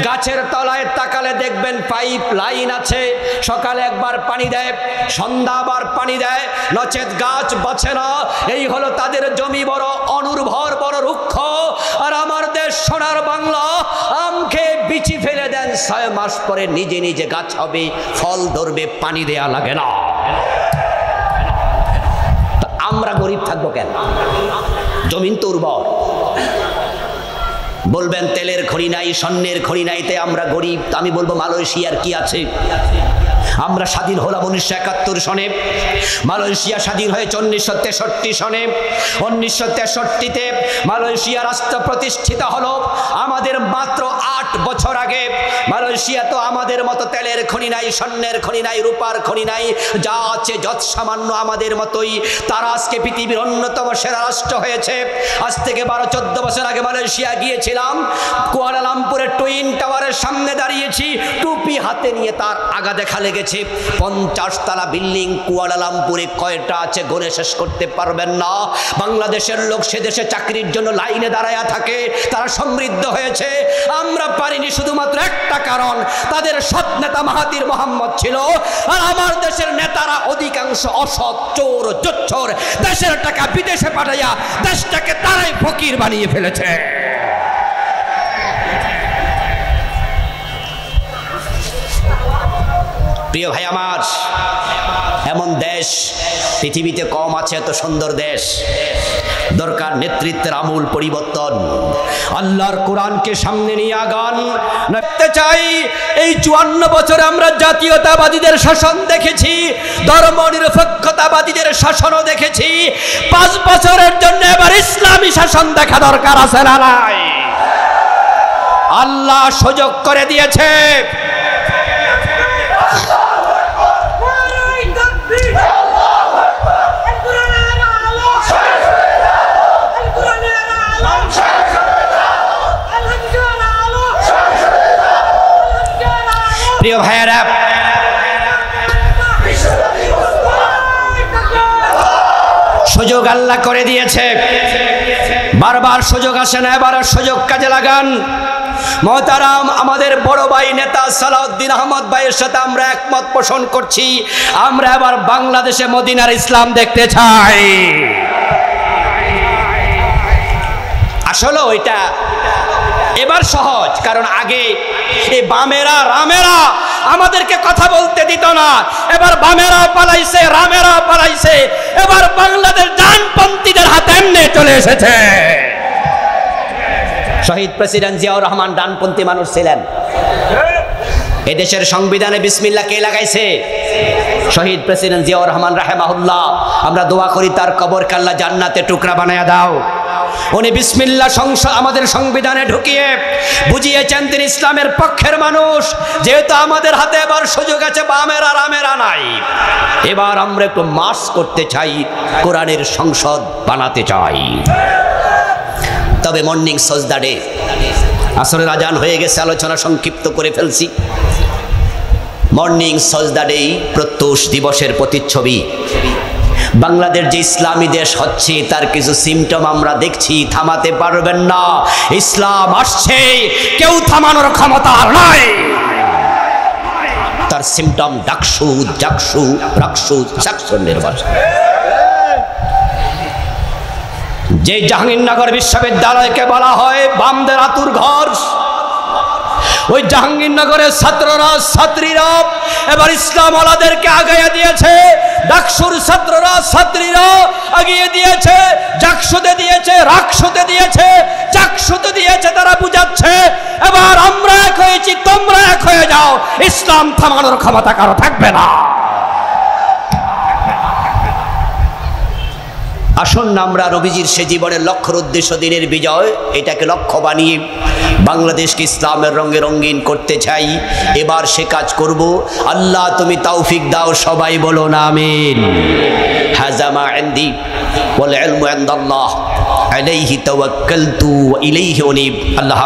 গাছের তলায় তাকালে দেখবেন পাইপ লাইন আছে। সকালে একবার পানি দেয়, সন্ধ্যা আবার পানি দেয়, নচেত গাছ বাঁচে না। এই হলো তাদের জমি, বড় অনুর্বর, বড় রুক্ষ। আর আমার দেশ সোনার বাংলা, আম খেয়ে বিচি ফেলে দেন, 6 মাস পরে নিজে নিজে গাছ হবে, ফল ধরবে, পানি দেয়া লাগে না। আমরা গরিব থাকবো কেন? জমিন তো উর্বর। বলবেন তেলের খনি নাই, স্বর্ণের খনি নাই, তাই আমরা গরিব। আমি বলবো মালয়েশিয়ার কি আছে? আমরা স্বাধীন হলাম 1971 সনে, মালয়েশিয়া স্বাধীন হয়েছে 1963 সনে। 1963-তে মালয়েশিয়া রাষ্ট্র প্রতিষ্ঠিত হলো। আমাদের মাত্র 8 বছর আগে। মালয়েশিয়া তো আমাদের মতো তেলের খনি নাই, স্বর্ণের খনি নাই, রূপার খনি নাই, যা আছে যৎ সামান্য আমাদের মতোই। তারা আজকে পৃথিবীর অন্যতম সেরা রাষ্ট্র হয়েছে। আজ থেকে 12-14 বছর আগে মালয়েশিয়া গিয়েছিলাম, কুয়ালালামপুরের টুইন টাওয়ারের সামনে দাঁড়িয়েছি, টুপি হাতে নিয়ে তার আগা দেখা লেগেছে। 50 তলা বিল্ডিং কুয়ালালামপুরে কয়টা আছে গুনে শেষ করতে পারবেন না। বাংলাদেশের লোক সে দেশে চাকরির জন্য লাইনে দাঁড়ায়া থাকে, তারা সমৃদ্ধ হয়েছে। আমরা পারিনি শুধুমাত্র একটা কারণ, তাদের সৎ নেতা মাহাথির মোহাম্মদ ছিল। আর আমার দেশের নেতারা অধিকাংশ অসৎ, চোর, জোচ্চোর, দেশের টাকা বিদেশে পাঠাইয়া দেশটাকে তারাই ফকির বানিয়ে ফেলেছে। প্রিয় ভাই আমার, এমন দেশ পৃথিবীতে কম আছে, এত সুন্দর দেশ। দরকার নেতৃত্বের আমূল পরিবর্তন। আল্লাহর কোরআনকে সামনে নিয়ে আগান। দেখতে চাই এই 54 বছরে আমরা জাতীয়তাবাদীদের শাসন দেখেছি, ধর্মনিরপেক্ষতাবাদীদের শাসনও দেখেছি। 5 বছরের জন্য এবার ইসলামী শাসন দেখা দরকার আছে না নাই? আল্লাহ সুযোগ করে দিয়েছে। প্রিয় ভাইয়েরা, সুযোগ আল্লাহ করে দিয়েছে, বারবার সুযোগ আসে না, এবার সুযোগ কাজে লাগান। মহতারাম, আমাদের বড় ভাই নেতা সালাউদ্দিন আহমদ ভাইয়ের সাথে আমরা একমত পোষণ করছি। আমরা এবার বাংলাদেশে মদিনার ইসলাম দেখতে চাই। আসলে ওইটা এবার সহজ, কারণ আগে এই বামেরা রামেরা আমাদেরকে কথা বলতে দিত না। এবার বামেরা পালাইছে, রামেরা পালাইছে, এবার বাংলাদেশ ডানপন্থীদের হাতে এমনি চলে এসেছে। শহীদ প্রেসিডেন্ট জিয়াউর রহমান ডানপন্থী মানুষ ছিলেন। এদেশের সংবিধানে বিসমিল্লাহ কে লাগাইছে? শহীদ প্রেসিডেন্ট জিয়াউর রহমান রাহেমাহুল্লাহ। আমরা দোয়া করি তার কবরকে আল্লাহ জান্নাতে টুকরা বানায়া দাও। উনি বিসমিল্লাহ আমাদের সংবিধানে ঢুকিয়ে বুঝিয়েছেন তিনি ইসলামের পক্ষের মানুষ। যেহেতু আমাদের হাতে এবার সুযোগ আছে, বামেরা রামেরা নাই, এবার আমরা একটু মার্চ করতে চাই, কোরআনের সংসদ বানাতে চাই। তবে মর্নিং সজদা ডে, আসরের আজান হয়ে গেছে, আলোচনা সংক্ষিপ্ত করে ফেলছি। মর্নিং সজদা ডে প্রত্যুষ দিবসের প্রতিচ্ছবি। বাংলাদেশ যে ইসলামী দেশ হচ্ছে তার কিছু সিমটম আমরা দেখছি, থামাতে পারবেন না। ইসলাম আসছে, কেউ থামানোর ক্ষমতা নাই। তার সিমটম ডাকসু, জাকসু, রাকসু, চাকসুর নির্বাচন। যে জাহাঙ্গীরনগর বিশ্ববিদ্যালয়কে বলা হয় বামদের আতুর ঘর, ওই জাহাঙ্গীরনগরের ছাত্ররা ছাত্রীরা এবার ইসলাম ওয়ালাদেরকে আগাইয়া দিয়েছে। ডাকসুর ছাত্ররা ছাত্রীরা আগিয়ে দিয়েছে, জাকসুতে দিয়েছে, রাকসুতে দিয়েছে, চাকসুতে দিয়েছে। তারা বুঝাচ্ছে এবার আমরা এক হয়েছি, তোমরা এক হয়ে যাও, ইসলাম থামানোর ক্ষমতা কারো থাকবে না। আসুন না আমরা নবীজির সে জীবনের লক্ষ্যর উদ্দেশ্য দিনের বিজয় এটাকে লক্ষ্য বানিয়ে বাংলাদেশকে ইসলামের রঙে রঙিন করতে চাই। এবার সে কাজ করব। আল্লাহ তুমি তৌফিক দাও, সবাই বলো না আমিন। হাযা মা ইনদি ওয়াল ইলমু ইনদাল্লাহ আলাইহি তাওয়াক্কালতু ওয়া ইলাইহি উনীব। আল্লাহ